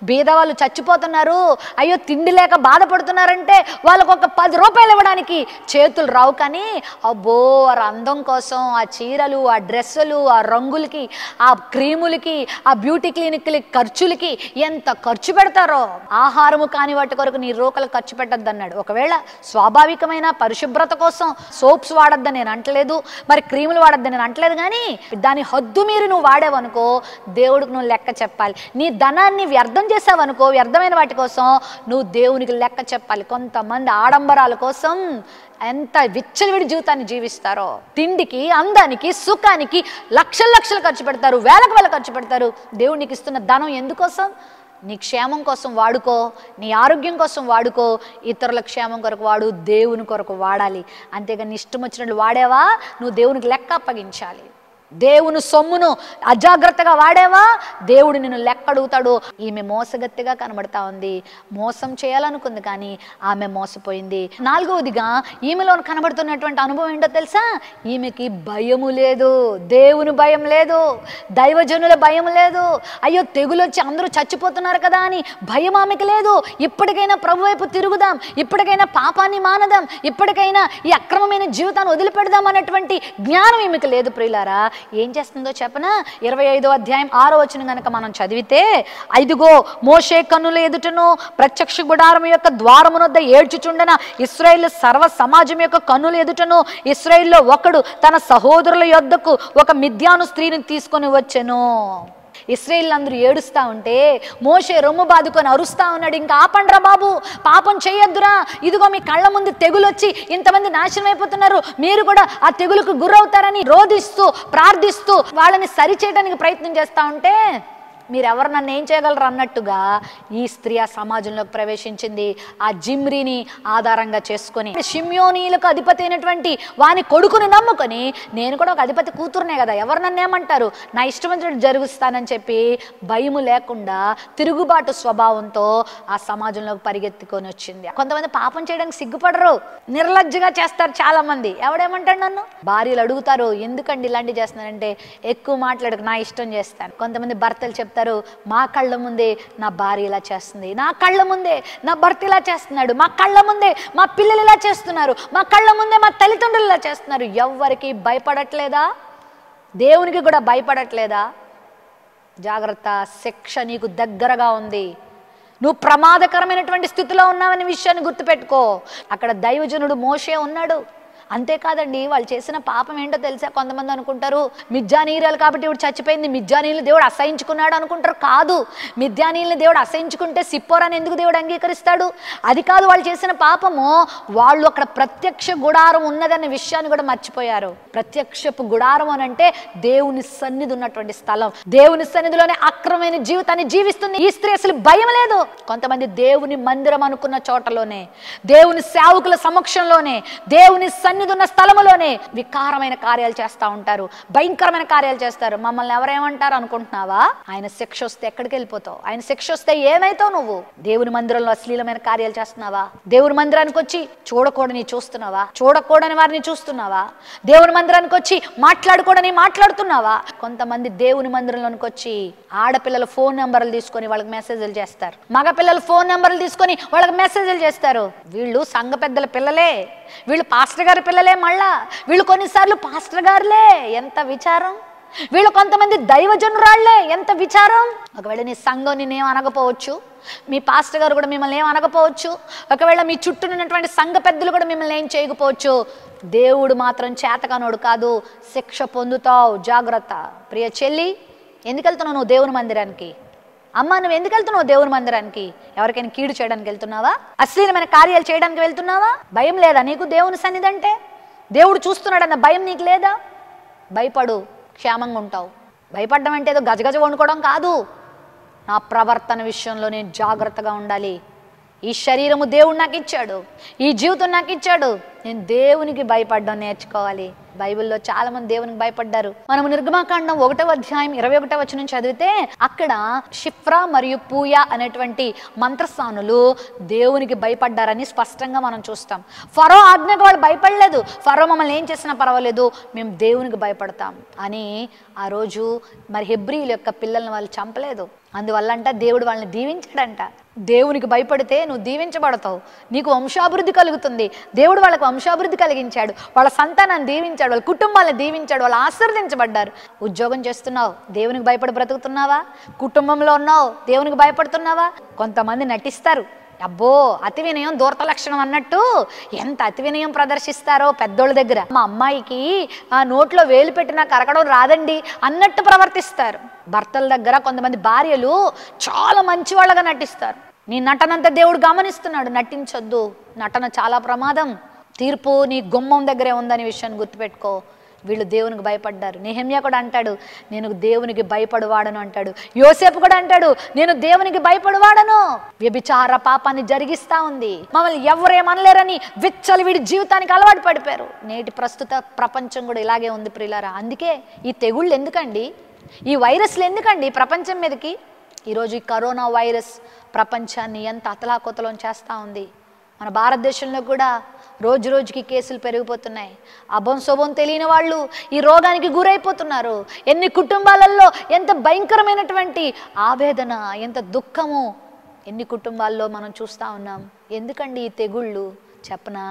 బీదవాళ్ళు చచ్చిపోతున్నారు, అయ్యో తిండి లేక బాధపడుతున్నారంటే వాళ్ళకు ఒక 10 రూపాయలు ఇవ్వడానికి చేతులు రావు. కానీ అబ్బో, వారి అందం కోసం ఆ చీరలు, ఆ డ్రెస్సులు, ఆ రంగులకి, ఆ క్రీములకి, ఆ బ్యూటీ క్లినిక్లకి ఖర్చులకి ఎంత ఖర్చు పెడతారో. ఆహారము కాని వాటి కొరకు నీ రూకలు ఖర్చు పెట్టద్దు అన్నాడు. ఒకవేళ స్వాభావికమైన పరిశుభ్రత కోసం సోప్స్ వాడద్దని నేను అంటలేదు, మరి క్రీములు వాడద్దని నేను అంటలేదు. కానీ దాని హద్దు మీరు నువ్వు వాడేవనుకో, దేవుడికి నువ్వు లెక్క చెప్పాలి. నీ ధనాన్ని వ్యర్థం చేసావనుకో, వ్యర్థమైన వాటి కోసం నువ్వు దేవునికి లెక్క చెప్పాలి. కొంతమంది ఆడంబరాల కోసం ఎంత విచ్చలవిడి జీవితాన్ని జీవిస్తారో. తిండికి, అందానికి, సుఖానికి లక్షలు లక్షలు ఖర్చు పెడతారు, వేలకు వేల ఖర్చు పెడతారు. దేవుడు నీకు ఇస్తున్న ధనం ఎందుకోసం? నీ క్షేమం కోసం వాడుకో, నీ ఆరోగ్యం కోసం వాడుకో, ఇతరుల క్షేమం కొరకు వాడు, దేవుని కొరకు వాడాలి. అంతేగాని ఇష్టం వచ్చినట్లు వాడేవా, నువ్వు దేవునికి లెక్క అప్పగించాలి. దేవుని సొమ్మును అజాగ్రత్తగా వాడేవా, దేవుడు నిన్ను లెక్క అడుగుతాడు. ఈమె మోసగత్తిగా కనబడతా ఉంది. మోసం చేయాలనుకుంది కానీ ఆమె మోసపోయింది. 4వదిగా ఈమెలో కనబడుతున్నటువంటి అనుభవం ఏంటో తెలుసా? ఈమెకి భయము లేదు, దేవుని భయం లేదు, దైవజనుల భయం లేదు. అయ్యో తెగులు వచ్చి అందరూ చచ్చిపోతున్నారు కదా అని భయం ఆమెకి లేదు. ఇప్పటికైనా ప్రభు వైపు తిరుగుదాం, ఇప్పటికైనా పాపాన్ని మానదాం, ఇప్పటికైనా ఈ అక్రమమైన జీవితాన్ని వదిలిపెడదాం అన్నటువంటి జ్ఞానం ఈమెకి లేదు. ప్రియులారా, ఏం చేస్తుందో చెప్పనా? 25వ అధ్యాయం 6వ వచనం కనుక మనం చదివితే, ఇదిగో మోషే కన్నుల ఎదుటను ప్రత్యక్ష గుడారం యొక్క ద్వారమునొద్ద ఏడ్చుచుండన ఇశ్రాయేలు సర్వ సమాజం యొక్క కన్నుల ఎదుటను ఇశ్రాయేల్లో ఒకడు తన సహోదరుల యొద్దకు ఒక మిద్యాను స్త్రీని తీసుకొని వచ్చెను. ఇశ్రాయేలు అందరూ ఏడుస్తూ ఉంటే మోషే రొమ్ము బాదుకొని అరుస్తూ ఉన్నాడు, ఇంకా ఆపండ్రా బాబు, పాపం చేయొద్దురా, ఇదిగో మీ కళ్ళ ముందు తెగులు వచ్చి ఇంతమంది నాశనం అయిపోతున్నారు, మీరు కూడా ఆ తెగులుకు గురవుతారని రోధిస్తూ ప్రార్థిస్తూ వాళ్ళని సరిచేయడానికి ప్రయత్నం చేస్తూ ఉంటే, మీరెవరు నన్ను ఏం చేయగలరు అన్నట్టుగా ఈ స్త్రీ ఆ సమాజంలోకి ప్రవేశించింది. ఆ జిమ్రీని ఆధారంగా చేసుకొని, షిమ్యోనీలకు అధిపతి అయినటువంటి వాని కొడుకుని నమ్ముకొని, నేను కూడా ఒక అధిపతి కూతురునే కదా, ఎవరు నన్ను ఏమంటారు, నా ఇష్టమంతుడు జరుగుస్తానని చెప్పి భయము లేకుండా తిరుగుబాటు స్వభావంతో ఆ సమాజంలోకి పరిగెత్తుకొని వచ్చింది. కొంతమంది పాపం చేయడానికి సిగ్గుపడరు, నిర్లజ్జగా చేస్తారు. చాలా మంది ఎవడేమంటాడు, నన్ను భార్యలు అడుగుతారు, ఎందుకండి ఇలాంటివి చేస్తున్నారంటే, ఎక్కువ మాట్లాడకు, నా ఇష్టం చేస్తాను. కొంతమంది భర్తలు చెప్తారు, చెప్తారు, మా కళ్ళ ముందే నా భార్య ఇలా చేస్తుంది, నా కళ్ళ ముందే నా భర్త ఇలా చేస్తున్నాడు, మా కళ్ళ ముందే మా పిల్లలు ఇలా చేస్తున్నారు, మా కళ్ళ ముందే మా తల్లిదండ్రులు ఇలా చేస్తున్నారు. ఎవ్వరికి భయపడట్లేదా? దేవునికి కూడా భయపడట్లేదా? జాగ్రత్త, శిక్ష నీకు దగ్గరగా ఉంది. నువ్వు ప్రమాదకరమైనటువంటి స్థితిలో ఉన్నావనే విషయాన్ని గుర్తుపెట్టుకో. అక్కడ దైవజనుడు మోషే ఉన్నాడు. అంతేకాదండి, వాళ్ళు చేసిన పాపం ఏంటో తెలుసా? కొంతమంది అనుకుంటారు మిద్యానీయురాలు కాబట్టి ఇప్పుడు చచ్చిపోయింది, మిద్యానీయులు దేవుడు అసహించుకున్నాడు అనుకుంటారు. కాదు, మిద్యానీయుల్ని దేవుడు అసహించుకుంటే సిప్పోరాని ఎందుకు దేవుడు అంగీకరిస్తాడు? అది కాదు వాళ్ళు చేసిన పాపము. వాళ్ళు అక్కడ ప్రత్యక్ష గుడారం ఉన్నదనే విషయాన్ని కూడా మర్చిపోయారు. ప్రత్యక్షపు గుడారం అని అంటే దేవుని సన్నిధి ఉన్నటువంటి స్థలం. దేవుని సన్నిధిలోనే అక్రమమైన జీవితాన్ని జీవిస్తుంది ఈ స్త్రీ. అసలు భయం లేదు. కొంతమంది దేవుని మందిరం అనుకున్న చోటలోనే, దేవుని సేవకుల సమక్షంలోనే, దేవుని సన్నిధి ఉన్న స్థలములోనే వికారమైన కార్యాలు చేస్తూ ఉంటారు, భయంకరమైన కార్యాలు చేస్తారు. మమ్మల్ని ఎవరేమంటారు అనుకుంటున్నావా? ఆయన శిక్ష వస్తే ఎక్కడికి వెళ్ళిపోతావు? ఆయన శిక్ష వస్తే ఏమైతావు నువ్వు? దేవుని మందిరంలో అశ్లీలమైన కార్యాలు చేస్తున్నావా? దేవుని మందిరానికి వచ్చి చూడకూడని చూస్తున్నావా? చూడకూడని వారిని చూస్తున్నావా? దేవుని మందిరానికి వచ్చి మాట్లాడకూడని మాట్లాడుతున్నావా? కొంతమంది దేవుని మందిరంలోనికి వచ్చి ఆడపిల్లల ఫోన్ నెంబర్లు తీసుకొని వాళ్ళకి మెసేజ్లు చేస్తారు, మగ పిల్లల ఫోన్ నెంబర్లు తీసుకొని వాళ్ళకి మెసేజ్లు చేస్తారు. వీళ్ళు సంఘ పెద్దల పిల్లలే, వీళ్ళు పాస్టర్ గారి పిల్లలే, మళ్ళా వీళ్ళు కొన్నిసార్లు పాస్టర్ గారులే. ఎంత విచారం! వీళ్ళు కొంతమంది దైవజనురాళ్లే. ఎంత విచారం! ఒకవేళ నీ సంఘం నేనేం అనకపోవచ్చు, మీ పాస్టర్ గారు కూడా మిమ్మల్ని ఏం అనకపోవచ్చు, ఒకవేళ మీ చుట్టూ ఉన్నటువంటి సంఘ పెద్దలు కూడా మిమ్మల్ని ఏం చేయకపోవచ్చు, దేవుడు మాత్రం చేతకానోడు కాదు. శిక్ష పొందుతావు, జాగ్రత్త. ప్రియ చెల్లి, ఎందుకు వెళ్తున్నావు నువ్వు దేవుని మందిరానికి? అమ్మ, నువ్వు ఎందుకు వెళ్తున్నావు దేవుని మందిరానికి? ఎవరికైనా కీడు చేయడానికి వెళ్తున్నావా? అశ్లీలమైన కార్యాలు చేయడానికి వెళ్తున్నావా? భయం లేదా నీకు? దేవుని సన్నిధి అంటే దేవుడు చూస్తున్నాడన్న భయం నీకు లేదా? భయపడు, క్షేమంగా ఉంటావు. భయపడడం అంటే ఏదో గజగజ వండుకోవడం కాదు. నా ప్రవర్తన విషయంలో నేను జాగ్రత్తగా ఉండాలి. ఈ శరీరము దేవుడు నాకు ఇచ్చాడు, ఈ జీవితం నాకు ఇచ్చాడు. నేను దేవునికి భయపడడం నేర్చుకోవాలి. బైబిల్లో చాలా మంది దేవునికి భయపడ్డారు. మనము నిర్గమాకాండం 1వ అధ్యాయం 21వ వచనం చదివితే అక్కడ షిఫ్రా మరియు పూయా అనేటువంటి మంత్రస్థానులు దేవునికి భయపడ్డారని స్పష్టంగా మనం చూస్తాం. ఫరో ఆజ్ఞకు వాళ్ళు భయపడలేదు. ఫరో మమ్మల్ని ఏం చేసినా పర్వాలేదు, మేము దేవునికి భయపడతాం అని ఆ రోజు మరి హెబ్రీయుల యొక్క పిల్లల్ని వాళ్ళు చంపలేదు. అందువల్ల అంట దేవుడు వాళ్ళని దీవించాడంట. దేవునికి భయపడితే నువ్వు దీవించబడతావు, నీకు వంశాభివృద్ధి కలుగుతుంది. దేవుడు వాళ్ళకు వంశాభివృద్ధి కలిగించాడు, వాళ్ళ సంతానాన్ని దీవించాడు, వాళ్ళ కుటుంబాలను దీవించాడు, వాళ్ళు ఆశీర్వదించబడ్డారు. ఉద్యోగం చేస్తున్నావు, దేవునికి భయపడి బ్రతుకుతున్నావా? కుటుంబంలో ఉన్నావు, దేవునికి భయపడుతున్నావా? కొంతమంది నటిస్తారు, అబ్బో అతి వినయం దూరత లక్షణం అన్నట్టు ఎంత అతి వినయం ప్రదర్శిస్తారో పెద్దోళ్ళ దగ్గర. మా అమ్మాయికి ఆ నోట్లో వేలు పెట్టినా కరకడం రాదండి అన్నట్టు ప్రవర్తిస్తారు. భర్తల దగ్గర కొంతమంది భార్యలు చాలా మంచివాళ్ళగా నటిస్తారు. నీ నటనంతా దేవుడు గమనిస్తున్నాడు. నటించొద్దు, నటన చాలా ప్రమాదం. తీర్పు నీ గుమ్మం దగ్గరే ఉందనే విషయాన్ని గుర్తుపెట్టుకో. వీళ్ళు దేవునికి భయపడ్డారు. నెహెమ్యా కూడా అంటాడు, నేను దేవునికి భయపడువాడను అంటాడు. యోసేపు కూడా అంటాడు, నేను దేవునికి భయపడువాడను. వ్యభిచార పాపాన్ని జరిగిస్తా ఉంది, మమ్మల్ని ఎవరేమనలేరని విచ్చలవిడి జీవితానికి అలవాటు పడిపోయారు. నేటి ప్రస్తుత ప్రపంచం కూడా ఇలాగే ఉంది ప్రియులారా. అందుకే ఈ తెగుళ్ళు ఎందుకండి, ఈ వైరస్లు ఎందుకండి ప్రపంచం మీదకి? ఈరోజు ఈ కరోనా వైరస్ ప్రపంచాన్ని ఎంత అతలాకుతలం చేస్తూ ఉంది. మన భారతదేశంలో కూడా రోజు రోజుకి కేసులు పెరిగిపోతున్నాయి. అభం శుభం తెలియని వాళ్ళు ఈ రోగానికి గురైపోతున్నారు. ఎన్ని కుటుంబాలలో ఎంత భయంకరమైనటువంటి ఆవేదన, ఎంత దుఃఖము ఎన్ని కుటుంబాల్లో మనం చూస్తూ ఉన్నాం. ఎందుకండి ఈ తెగుళ్ళు? చెప్పనా,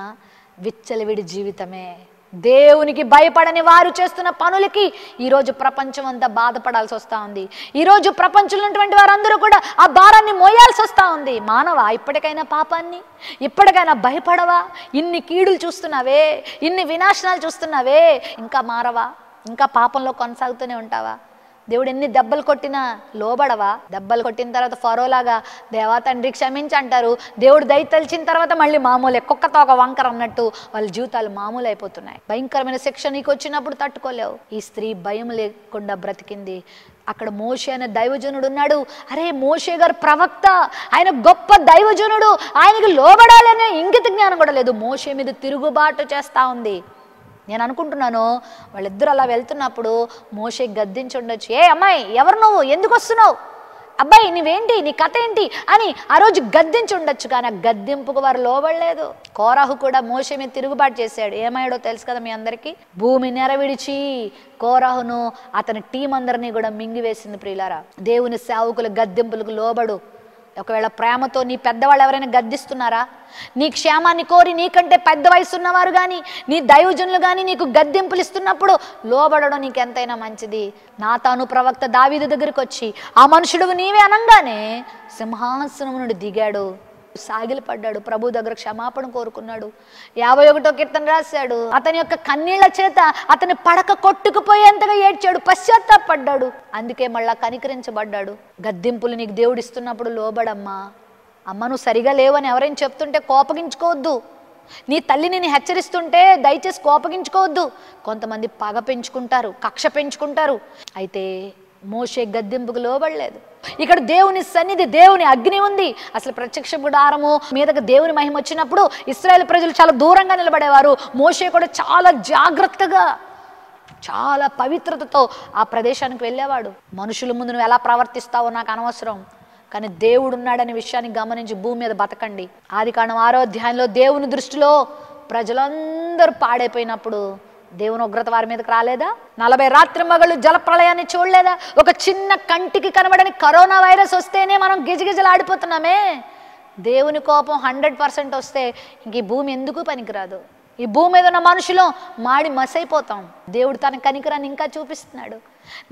విచ్చలవిడి జీవితమే. దేవునికి భయపడని వారు చేస్తున్న పనులకి ఈరోజు ప్రపంచం అంతా బాధపడాల్సి వస్తూ ఉంది. ఈరోజు ప్రపంచంలో ఉన్నటువంటి వారందరూ కూడా ఆ భారాన్ని మోయాల్సి వస్తూ ఉంది. మానవా, ఇప్పటికైనా పాపాన్ని, ఇప్పటికైనా భయపడవా? ఇన్ని కీడులు చూస్తున్నావే, ఇన్ని వినాశనాలు చూస్తున్నావే, ఇంకా మారవా? ఇంకా పాపంలో కొనసాగుతూనే ఉంటావా? దేవుడు ఎన్ని దెబ్బలు కొట్టినా లోబడవా? దెబ్బలు కొట్టిన తర్వాత ఫరోలాగా దేవా తండ్రి క్షమించి అంటారు. దేవుడు దయ తలిచిన తర్వాత మళ్ళీ మామూలే, కుక్కతో ఒక వంకర అన్నట్టు వాళ్ళ జీవితాలు మామూలు అయిపోతున్నాయి. భయంకరమైన శిక్ష నీకు వచ్చినప్పుడు తట్టుకోలేవు. ఈ స్త్రీ భయం లేకుండా బ్రతికింది. అక్కడ మోషే అనే దైవజనుడు ఉన్నాడు. అరే, మోషే గారు ప్రవక్త, ఆయన గొప్ప దైవజనుడు, ఆయనకి లోబడాలనే ఇంగిత జ్ఞానం కూడా లేదు. మోషే మీద తిరుగుబాటు చేస్తూ ఉంది. నేను అనుకుంటున్నాను వాళ్ళిద్దరు అలా వెళ్తున్నప్పుడు మోషే గద్దించి ఉండొచ్చు, ఏ అమ్మాయి ఎవరు నువ్వు, ఎందుకు వస్తున్నావు, అబ్బాయి నీవేంటి, నీ కథ ఏంటి అని ఆ రోజు గద్దించి ఉండొచ్చు, కానీ ఆ గద్దింపుకు వారు లోబడలేదు. కోరహు కూడా మోషే మీద తిరుగుబాటు చేశాడు. ఏమయ్యాడో తెలుసు కదా మీ అందరికీ. భూమి నెరవిడిచి కోరహును అతని టీం అందరినీ కూడా మింగివేసింది. ప్రియులారా, దేవుని సేవకుల గద్దింపులకు లోబడు. ఒకవేళ ప్రేమతో నీ పెద్దవాళ్ళు ఎవరైనా గద్దిస్తున్నారా, నీ క్షేమాన్ని కోరి నీకంటే పెద్ద వయసు ఉన్నవారు కానీ నీ దైవజనులు కానీ నీకు గద్దింపులు ఇస్తున్నప్పుడు లోబడడం నీకు ఎంతైనా మంచిది. నాతాను ప్రవక్త దావీదు దగ్గరికి వచ్చి ఆ మనుషుడు నీవే అనగానే సింహాసనం నుండి దిగాడు, సాగిలపడ్డాడు, ప్రభు దగ్గర క్షమాపణ కోరుకున్నాడు. 51వ కీర్తన రాశాడు. అతని యొక్క కన్నీళ్ల చేత అతని పడక కొట్టుకుపోయేంతగా ఏడ్చాడు, పశ్చాత్తాపడ్డాడు. అందుకే మళ్ళా కనికరించబడ్డాడు. గద్దింపులు నీకు దేవుడు ఇస్తున్నప్పుడు లోబడమ్మా. అమ్మ నువ్వు సరిగా లేవని ఎవరైనా చెప్తుంటే కోపగించుకోవద్దు. నీ తల్లి నిన్ను హెచ్చరిస్తుంటే దయచేసి కోపగించుకోవద్దు. కొంతమంది పగ పెంచుకుంటారు, కక్ష పెంచుకుంటారు. అయితే మోషే గద్దింపుకు లోబడలేదు. ఇక్కడ దేవుని సన్నిధి, దేవుని అగ్ని ఉంది. అసలు ప్రత్యక్ష గుడారము మీదకి దేవుని మహిమ వచ్చినప్పుడు ఇశ్రాయేలు ప్రజలు చాలా దూరంగా నిలబడేవారు. మోషే కూడా చాలా జాగ్రత్తగా, చాలా పవిత్రతతో ఆ ప్రదేశానికి వెళ్ళేవాడు. మనుషుల ముందు నువ్వు ఎలా ప్రవర్తిస్తావో నాకు అనవసరం, కానీ దేవుడు ఉన్నాడనే విషయాన్ని గమనించి భూమి మీద బతకండి. ఆదికాండం 6వ అధ్యాయంలో దేవుని దృష్టిలో ప్రజలందరూ పాడైపోయినప్పుడు దేవుని ఉగ్రత వారి మీదకి రాలేదా? 40 రాత్రింబగళ్ళు జలప్రళయాన్ని చూడలేదా? ఒక చిన్న కంటికి కనబడని కరోనా వైరస్ వస్తేనే మనం గిజగిజలాడిపోతున్నామే. దేవుని కోపం 100% వస్తే ఇంక ఈ భూమి ఎందుకు పనికిరాదు. ఈ భూమి మీద ఉన్న మనుషులు మాడి మసైపోతాం. దేవుడు తన కనికరాన్ని ఇంకా చూపిస్తున్నాడు.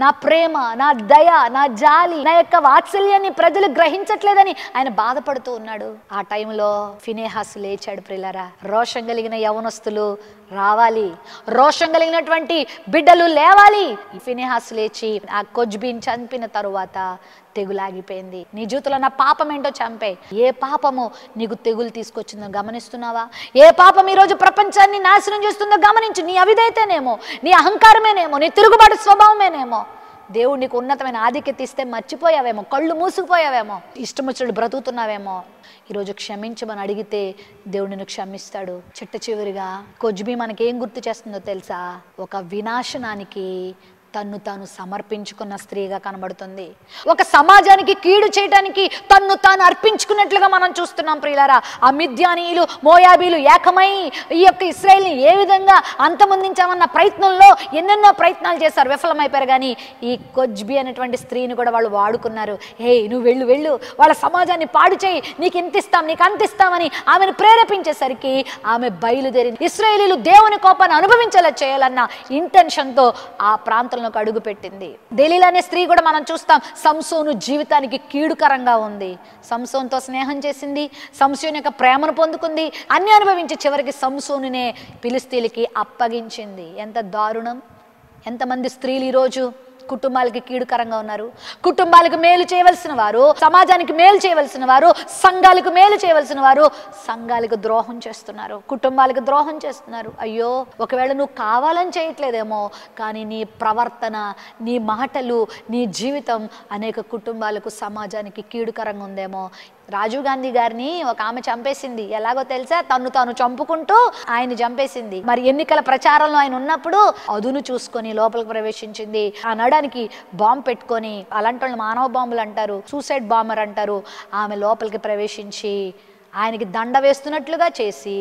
నా ప్రేమ, నా దయ, నా జాలి, నా యొక్క వాత్సల్యాన్ని ప్రజలు గ్రహించట్లేదని ఆయన బాధపడుతూ ఉన్నాడు. ఆ టైంలో ఫినెహాసు లేచాడు. ప్రియులారా, రోషం కలిగిన యవనస్తులు రావాలి, రోషం కలిగినటువంటి బిడ్డలు లేవాలి. ఫినెహాసు లేచి ఆ కొజ్బీని చంపిన తరువాత తెగులాగిపోయింది. నీ జీవితంలో నా పాపం ఏంటో చంపే. ఏ పాపము నీకు తెగులు తీసుకొచ్చిందో గమనిస్తున్నావా? ఏ పాపం ఈరోజు ప్రపంచాన్ని నాశనం చేస్తుందో గమనించు. నీ అవిధేయతనేమో, నీ అహంకారమేనేమో, నీ తిరుగుబాటు స్వభావమేనేమో. దేవుడు నీకు ఉన్నతమైన ఆధిక్యత ఇస్తే మర్చిపోయావేమో, కళ్ళు మూసుకుపోయావేమో, ఇష్టం వచ్చినట్టు బ్రతుకుతున్నావేమో. ఈరోజు క్షమించమని అడిగితే దేవుడు నిన్ను క్షమిస్తాడు. చిట్ట చివరిగా కొజ్బీ మనకేం గుర్తు చేస్తుందో తెలుసా? ఒక వినాశనానికి తన్ను తాను సమర్పించుకున్న స్త్రీగా కనబడుతుంది. ఒక సమాజానికి కీడు చేయడానికి తన్ను తాను అర్పించుకున్నట్లుగా మనం చూస్తున్నాం. ప్రియులారా, ఆ మిద్యానీయులు, మోయాబీలు ఏకమై ఈ యొక్క ఇశ్రాయేల్ని ఏ విధంగా అంతమొందించామన్న ప్రయత్నంలో ఎన్నెన్నో ప్రయత్నాలు చేశారు, విఫలమైపోయారు. కానీ ఈ కొజ్బీ అనేటువంటి స్త్రీని కూడా వాళ్ళు వాడుకున్నారు. హే నువ్వు వెళ్ళు వెళ్ళు, వాళ్ళ సమాజాన్ని పాడు చేయి, నీకు ఇంత ఇస్తాం, నీకు అంత ఇస్తామని ఆమెను ప్రేరేపించేసరికి ఆమె బయలుదేరింది. ఇశ్రాయేలీలు దేవుని కోపాన్ని అనుభవించేలా చేయాలన్న ఇంటెన్షన్తో ఆ ప్రాంతంలో అడుగు పెట్టింది. దెలీలా అనే స్త్రీ కూడా మనం చూస్తాం. సంసోను జీవితానికి కీడుకరంగా ఉంది. సంసోన్తో స్నేహం చేసింది, సంసోను యొక్క ప్రేమను పొందుకుంది, అన్ని అనుభవించి చివరికి సంసోనునే ఫిలిష్తీయులకి అప్పగించింది. ఎంత దారుణం! ఎంతమంది స్త్రీలు ఈరోజు కుటుంబాలకి కీడుకరంగా ఉన్నారు. కుటుంబాలకు మేలు చేయవలసిన వారు, సమాజానికి మేలు చేయవలసిన వారు, సంఘాలకు మేలు చేయవలసిన వారు సంఘాలకు ద్రోహం చేస్తున్నారు, కుటుంబాలకు ద్రోహం చేస్తున్నారు. అయ్యో, ఒకవేళ నువ్వు కావాలని చేయట్లేదేమో, కానీ నీ ప్రవర్తన, నీ మాటలు, నీ జీవితం అనేక కుటుంబాలకు, సమాజానికి కీడుకరంగా ఉందేమో. రాజీవ్ గాంధీ గారిని ఒక ఆమె చంపేసింది. ఎలాగో తెలుసా? తను తాను చంపుకుంటూ ఆయన చంపేసింది. మరి ఎన్నికల ప్రచారంలో ఆయన ఉన్నప్పుడు అదును చూసుకొని లోపలికి ప్రవేశించింది. ఆ నడానికి బాంబు పెట్టుకొని, అలాంటి వాళ్ళు మానవ బాంబులు అంటారు, సూసైడ్ బాంబర్ అంటారు. ఆమె లోపలికి ప్రవేశించి ఆయనకి దండ వేస్తున్నట్లుగా చేసి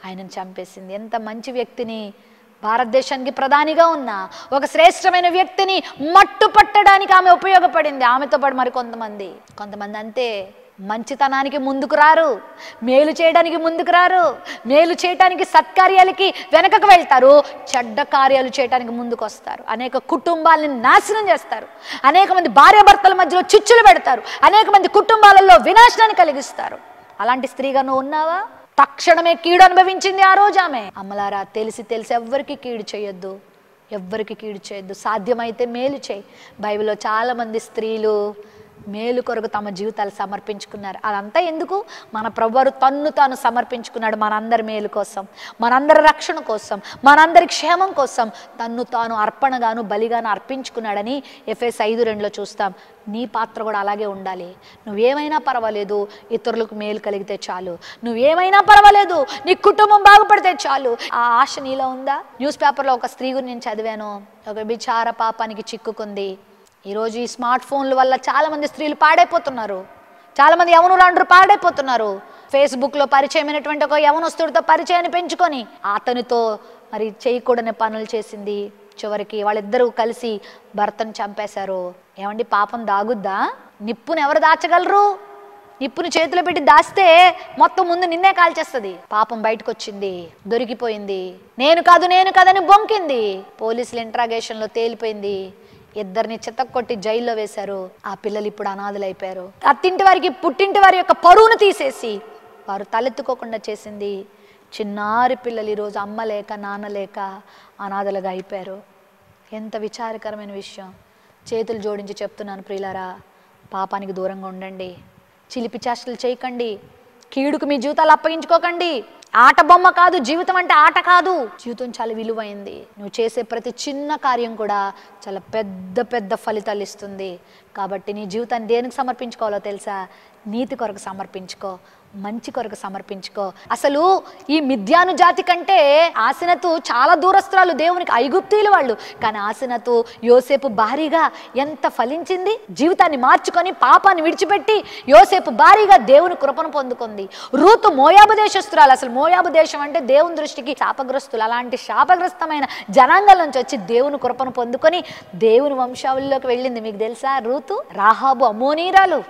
ఆయనను చంపేసింది. ఎంత మంచి వ్యక్తిని, భారతదేశానికి ప్రధానిగా ఉన్న ఒక శ్రేష్టమైన వ్యక్తిని మట్టు పట్టడానికి ఆమె ఉపయోగపడింది. ఆమెతో పాటు మరి కొంతమంది అంతే, మంచితనానికి ముందుకు రారు, మేలు చేయడానికి ముందుకు రారు, మేలు చేయడానికి సత్కార్యాలకి వెనకకు వెళ్తారు, చెడ్డ కార్యాలు చేయడానికి ముందుకు వస్తారు. అనేక కుటుంబాలను నాశనం చేస్తారు, అనేక మంది భార్యాభర్తల మధ్యలో చిచ్చులు పెడతారు, అనేక మంది కుటుంబాలలో వినాశనాన్ని కలిగిస్తారు. అలాంటి స్త్రీగా నువ్వు ఉన్నావా? తక్షణమే కీడు అనుభవించింది ఆ రోజు ఆమె. అమ్మలారా, తెలిసి ఎవ్వరికి కీడు చేయొద్దు, ఎవ్వరికి కీడు చేయొద్దు. సాధ్యమైతే మేలు చేయి. బైబిల్లో చాలామంది స్త్రీలు మేలు కొరకు తమ జీవితాలు సమర్పించుకున్నారు. అదంతా ఎందుకు? మన ప్రభువారు తన్ను తాను సమర్పించుకున్నాడు మనందరి మేలు కోసం, మనందరి రక్షణ కోసం, మనందరి క్షేమం కోసం తన్ను తాను అర్పణగాను బలిగాను అర్పించుకున్నాడని ఎఫెసీయులు 5:2 చూస్తాం. నీ పాత్ర కూడా అలాగే ఉండాలి. నువ్వేమైనా పర్వాలేదు, ఇతరులకు మేలు కలిగితే చాలు. నువ్వేమైనా పర్వాలేదు, నీ కుటుంబం బాగుపడితే చాలు. ఆ ఆశ నీలో ఉందా? న్యూస్ పేపర్లో ఒక స్త్రీ గురించి నేను చదివాను. ఒక విచార పాపానికి చిక్కుకుంది. ఈరోజు ఈ స్మార్ట్ ఫోన్ల వల్ల చాలామంది స్త్రీలు పాడైపోతున్నారు, చాలామంది యవనులందరూ పాడైపోతున్నారు. ఫేస్బుక్లో పరిచయమైనటువంటి ఒక యవనస్తుడితో పరిచయాన్ని పెంచుకొని అతనితో మరి చేయకూడని పనులు చేసింది. చివరికి వాళ్ళిద్దరూ కలిసి భర్తను చంపేశారు. ఏమండి, పాపం దాగుద్దా? నిప్పుని ఎవరు దాచగలరు? నిప్పుని చేతిలో పెట్టి దాస్తే మొత్తం ముందు నిన్నే కాల్చేస్తుంది. పాపం బయటకు వచ్చింది, దొరికిపోయింది. నేను కాదని బొంకింది. పోలీసులు ఇంట్రాగేషన్లో తేలిపోయింది. ఇద్దరిని చితక్కొట్టి జైల్లో వేశారు. ఆ పిల్లలు ఇప్పుడు అనాథలైపోయారు. అత్తింటి వారికి పుట్టింటి వారి యొక్క పరువును తీసేసి వారు తలెత్తుకోకుండా చేసింది. చిన్నారి పిల్లలు ఈరోజు అమ్మ లేక నాన్న లేక అనాథలుగా అయిపోయారు. ఎంత విచారకరమైన విషయం. చేతులు జోడించి చెప్తున్నాను ప్రియులారా, పాపానికి దూరంగా ఉండండి. చిలిపి చేష్టలు చేయకండి. కీడుకు మీ జీవితాలు అప్పగించుకోకండి. ఆట బొమ్మ కాదు జీవితం, అంటే ఆట కాదు. జీవితం చాలా విలువైంది. నువ్వు చేసే ప్రతి చిన్న కార్యం కూడా చాలా పెద్ద పెద్ద ఫలితాలు ఇస్తుంది. కాబట్టి నీ జీవితాన్ని దేనికి సమర్పించుకోవాలో తెలుసా? నీతి కొరకు సమర్పించుకో, మంచి కొరకు సమర్పించుకో. అసలు ఈ మిద్యాను జాతి కంటే ఆసినతు చాలా దూరస్తురాలు దేవునికి, ఐగుప్తీయులు వాళ్ళు. కానీ ఆసినతు యోసేపు భారీగా ఎంత ఫలించింది. జీవితాన్ని మార్చుకొని పాపాన్ని విడిచిపెట్టి యోసేపు భారీగా దేవుని కృపను పొందుకుంది. రూతు మోయాబు దేశస్తురాలు. అసలు మోయాబు దేశం అంటే దేవుని దృష్టికి శాపగ్రస్తులు. అలాంటి శాపగ్రస్తమైన జనాంగం నుంచి వచ్చి దేవుని కృపను పొందుకొని దేవుని వంశావళిలోకి వెళ్ళింది. మీకు తెలుసా? రూతు రాహాబు అమ్మోనీరాలు.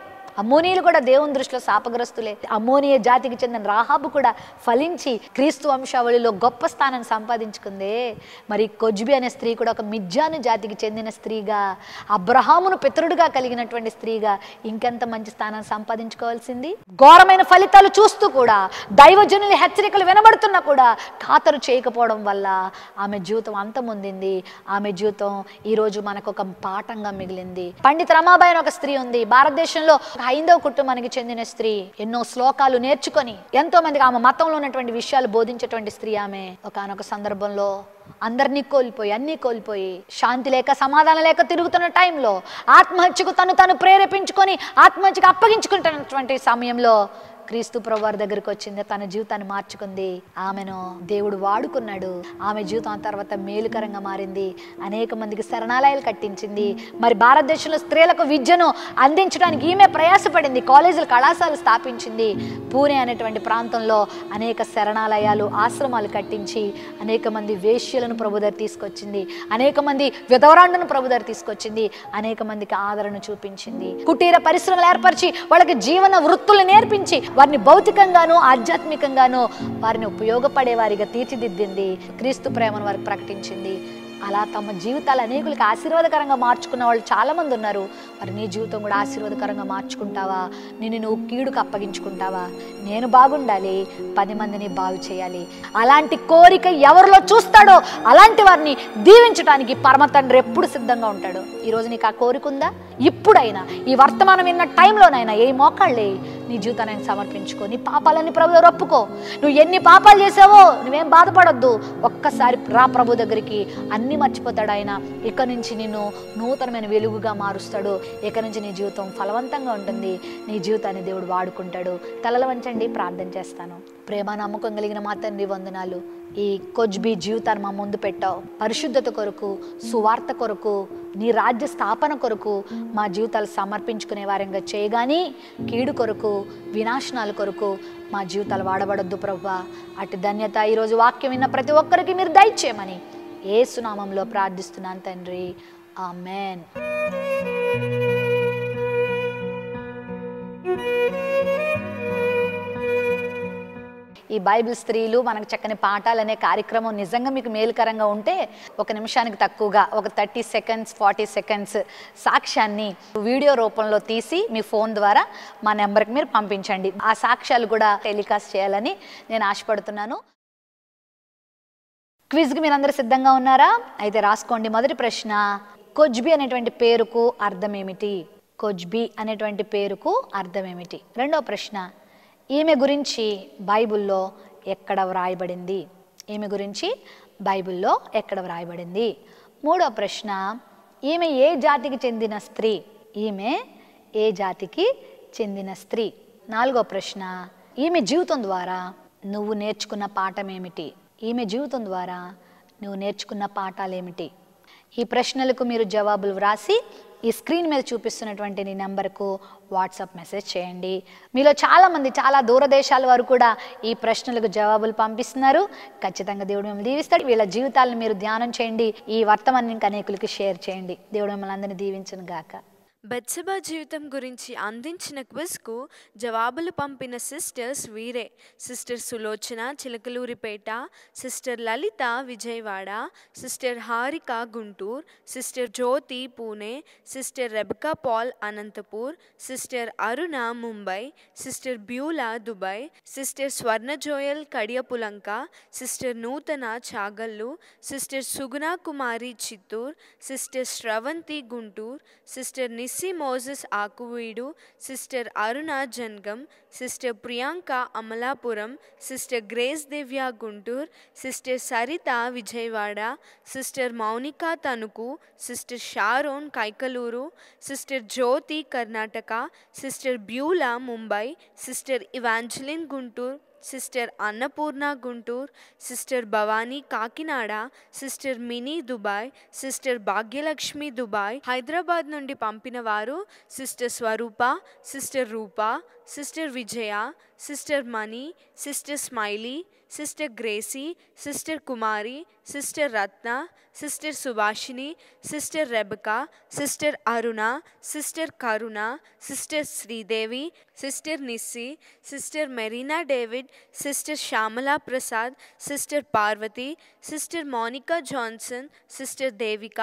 అమ్మోనీయులు కూడా దేవుని దృష్టిలో శాపగ్రస్తులే. అమ్మోనీయ జాతికి చెందిన రాహాబు కూడా ఫలించి క్రీస్తు వంశావళిలో గొప్ప స్థానాన్ని సంపాదించుకుందే. మరి కొజ్బి అనే స్త్రీ కూడా ఒక మిద్యాను జాతికి చెందిన స్త్రీగా, అబ్రహామును పితరుడుగా కలిగినటువంటి స్త్రీగా ఇంకెంత మంచి స్థానాన్ని సంపాదించుకోవాల్సింది. ఘోరమైన ఫలితాలు చూస్తూ కూడా, దైవజనుల హెచ్చరికలు వినబడుతున్నా కూడా ఖాతరు చేయకపోవడం వల్ల ఆమె జీవితం అంతమొందింది. ఆమె జీవితం ఈరోజు మనకు ఒక పాఠంగా మిగిలింది. పండిత రమాబాయి అని ఒక స్త్రీ ఉంది. భారతదేశంలో హైందవ కుటుంబానికి చెందిన స్త్రీ. ఎన్నో శ్లోకాలు నేర్చుకొని ఎంతో మందికి ఆమె మతంలో ఉన్నటువంటి విషయాలు బోధించేటువంటి స్త్రీ. ఆమె ఒకానొక సందర్భంలో అందరినీ కోల్పోయి, అన్నీ కోల్పోయి, శాంతి లేక సమాధానం లేక తిరుగుతున్న టైంలో ఆత్మహత్యకు తను ప్రేరేపించుకొని ఆత్మహత్యకు అప్పగించుకుంటున్నటువంటి సమయంలో క్రీస్తు ప్రభువారి దగ్గరికి వచ్చింది. తన జీవితాన్ని మార్చుకుంది. ఆమెను దేవుడు వాడుకున్నాడు. ఆమె జీవితం ఆ తర్వాత మేలుకరంగా మారింది. అనేక మందికి శరణాలయాలు కట్టించింది. మరి భారతదేశంలో స్త్రీలకు విద్యను అందించడానికి ఈమె ప్రయాసపడింది. కాలేజీలు, కళాశాలలు స్థాపించింది. పూణే అనేటువంటి ప్రాంతంలో అనేక శరణాలయాలు, ఆశ్రమాలు కట్టించి అనేక మంది వేశ్యలను ప్రభు దగ్గర తీసుకొచ్చింది. అనేక మంది విధవరాండును ప్రభు దగ్గర తీసుకొచ్చింది. అనేక మందికి ఆదరణ చూపించింది. కుటీర పరిశ్రమలు ఏర్పరిచి వాళ్ళకి జీవన వృత్తులు నేర్పించి వారిని భౌతికంగాను ఆధ్యాత్మికంగాను వారిని ఉపయోగపడే వారిగా తీర్చిదిద్దింది. క్రీస్తు ప్రేమను వారికి ప్రకటించింది. అలా తమ జీవితాలు అనేకులకు ఆశీర్వాదకరంగా మార్చుకున్న వాళ్ళు చాలామంది ఉన్నారు. మరి నీ జీవితం కూడా ఆశీర్వాదకరంగా మార్చుకుంటావా? నువ్వు కీడుకు అప్పగించుకుంటావా? నేను బాగుండాలి, 10 మందిని బాగు చేయాలి. అలాంటి కోరిక ఎవరిలో చూస్తాడో అలాంటి వారిని దీవించడానికి పరమ తండ్రి ఎప్పుడు సిద్ధంగా ఉంటాడు. ఈరోజు నీకు ఆ కోరిక ఉందా? ఇప్పుడైనా, ఈ వర్తమానం విన్న టైంలోనైనా ఏ మోకాళ్ళే నీ జీవితాన్ని సమర్పించుకో. నీ పాపాలన్నీ ప్రభు దగ్గర ఒప్పుకో. నువ్వు ఎన్ని పాపాలు చేసావో నువ్వేం బాధపడొద్దు. ఒక్కసారి రా ప్రభు దగ్గరికి. అన్నీ మర్చిపోతాడు ఆయన. ఇక నుంచి నిన్ను నూతనమైన వెలుగుగా మారుస్తాడు. ఇక నుంచి నీ జీవితం ఫలవంతంగా ఉంటుంది. నీ జీవితాన్ని దేవుడు వాడుకుంటాడు. తలలు వంచండి, ప్రార్థన చేస్తాను. ప్రేమ నమ్మకం కలిగిన మా తండ్రి, వందనాలు. ఈ కొజ్బి జీవితాన్ని మా ముందు పెట్టావు. పరిశుద్ధత కొరకు, సువార్త కొరకు, నీ రాజ్య స్థాపన కొరకు మా జీవితాలు సమర్పించుకునే వారంగా చేయగాని కీడు కొరకు, వినాశనాల కొరకు మా జీవితాలు వాడబడొద్దు ప్రభువా. అటు ధన్యత ఈరోజు వాక్యం విన్న ప్రతి ఒక్కరికి మీరు దయచేయమని యేసు నామములో ప్రార్థిస్తున్నాను తండ్రి. ఆమేన్. ఈ బైబిల్ స్త్రీలు మనకు చక్కని పాఠాలు అనే కార్యక్రమం నిజంగా మీకు మేలుకరంగా ఉంటే ఒక నిమిషానికి తక్కువగా ఒక 30 సెకండ్స్ 40 సెకండ్స్ సాక్ష్యాన్ని వీడియో రూపంలో తీసి మీ ఫోన్ ద్వారా మా నెంబర్కి మీరు పంపించండి. ఆ సాక్ష్యాలు కూడా టెలికాస్ట్ చేయాలని నేను ఆశపడుతున్నాను. క్విజ్కి మీరందరూ సిద్ధంగా ఉన్నారా? అయితే రాసుకోండి. మొదటి ప్రశ్న, కొజ్బి అనేటువంటి పేరుకు అర్థం ఏమిటి? కొజ్బి అనేటువంటి పేరుకు అర్థం ఏమిటి? రెండో ప్రశ్న, ఈమె గురించి బైబిల్లో ఎక్కడ వ్రాయబడింది? ఈమె గురించి బైబిల్లో ఎక్కడ వ్రాయబడింది? మూడో ప్రశ్న, ఈమె ఏ జాతికి చెందిన స్త్రీ? ఈమె ఏ జాతికి చెందిన స్త్రీ? నాలుగో ప్రశ్న, ఈమె జీవితం ద్వారా నువ్వు నేర్చుకున్న పాఠం ఏమిటి? ఈమె జీవితం ద్వారా నువ్వు నేర్చుకున్న పాఠాలు ఏమిటి? ఈ ప్రశ్నలకు మీరు జవాబులు వ్రాసి ఈ స్క్రీన్ మీద చూపిస్తున్నటువంటి నీ నెంబర్కు వాట్సాప్ మెసేజ్ చేయండి. మీలో చాలామంది చాలా దూరదేశాల వారు కూడా ఈ ప్రశ్నలకు జవాబులు పంపిస్తున్నారు. ఖచ్చితంగా దేవుడు మిమ్మల్ని దీవిస్తాడు. వీళ్ళ జీవితాలను మీరు ధ్యానం చేయండి. ఈ వర్తమానాన్ని ఇంకా అనేకులకి షేర్ చేయండి. దేవుడు మిమ్మల్ని అందరినీ దీవించును గాక. బెత్సెబా జీవితం గురించి అందించిన క్విజ్కు జవాబులు పంపిన సిస్టర్స్ వీరే: sister Sulochana Chilakaluripet, sister Lalitha Vijayawada, sister Harika Guntur, sister Jyothi Pune, sister Rebecca Paul Anantapur, sister Aruna Mumbai, sister Beulah Dubai, sister Swarna Joel Kadiyapulanka, sister Nuthana Chagallu, sister Suguna Kumari Chittoor, sister Sravanthi Guntur, sister Nissi Moses Akividu, sister Aruna Jangam, sister Priyanka Amalapuram, sister Grace Divya Guntur, sister Saritha Vijayawada, sister Mounika Tanuku, sister Sharon Kaikaluru, sister Jyothi Karnataka, sister Beulah Mumbai, sister Evangeline Guntur, sister Annapurna Guntur, sister Bhavani Kakinada, sister Mini Dubai, sister Bhagyalakshmi Dubai. Hyderabad నుండి పంపిన వారు sister Swaroopa, sister Roopa, sister Vijaya, sister Mani, sister Smiley, sister Gracie, sister Kumari, sister Ratna, sister Subhashini, sister Rebecca, sister Aruna, sister Karuna, sister Sridevi, sister Nissi, sister Marina David, sister Shyamala Prasad, sister Parvathi, sister Monica Johnson, sister Devika,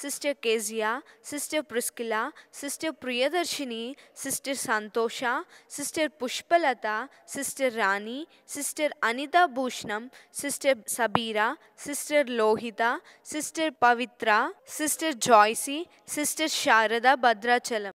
sister Keziah, sister Priscilla, sister Priyadarshini, sister Santosha, sister Pushpalatha, sister రాణి, sister Anitha Bhushanam, sister Sabira, sister Lohitha, sister Pavithra, sister Joycee, sister Sarada Bhadrachalam.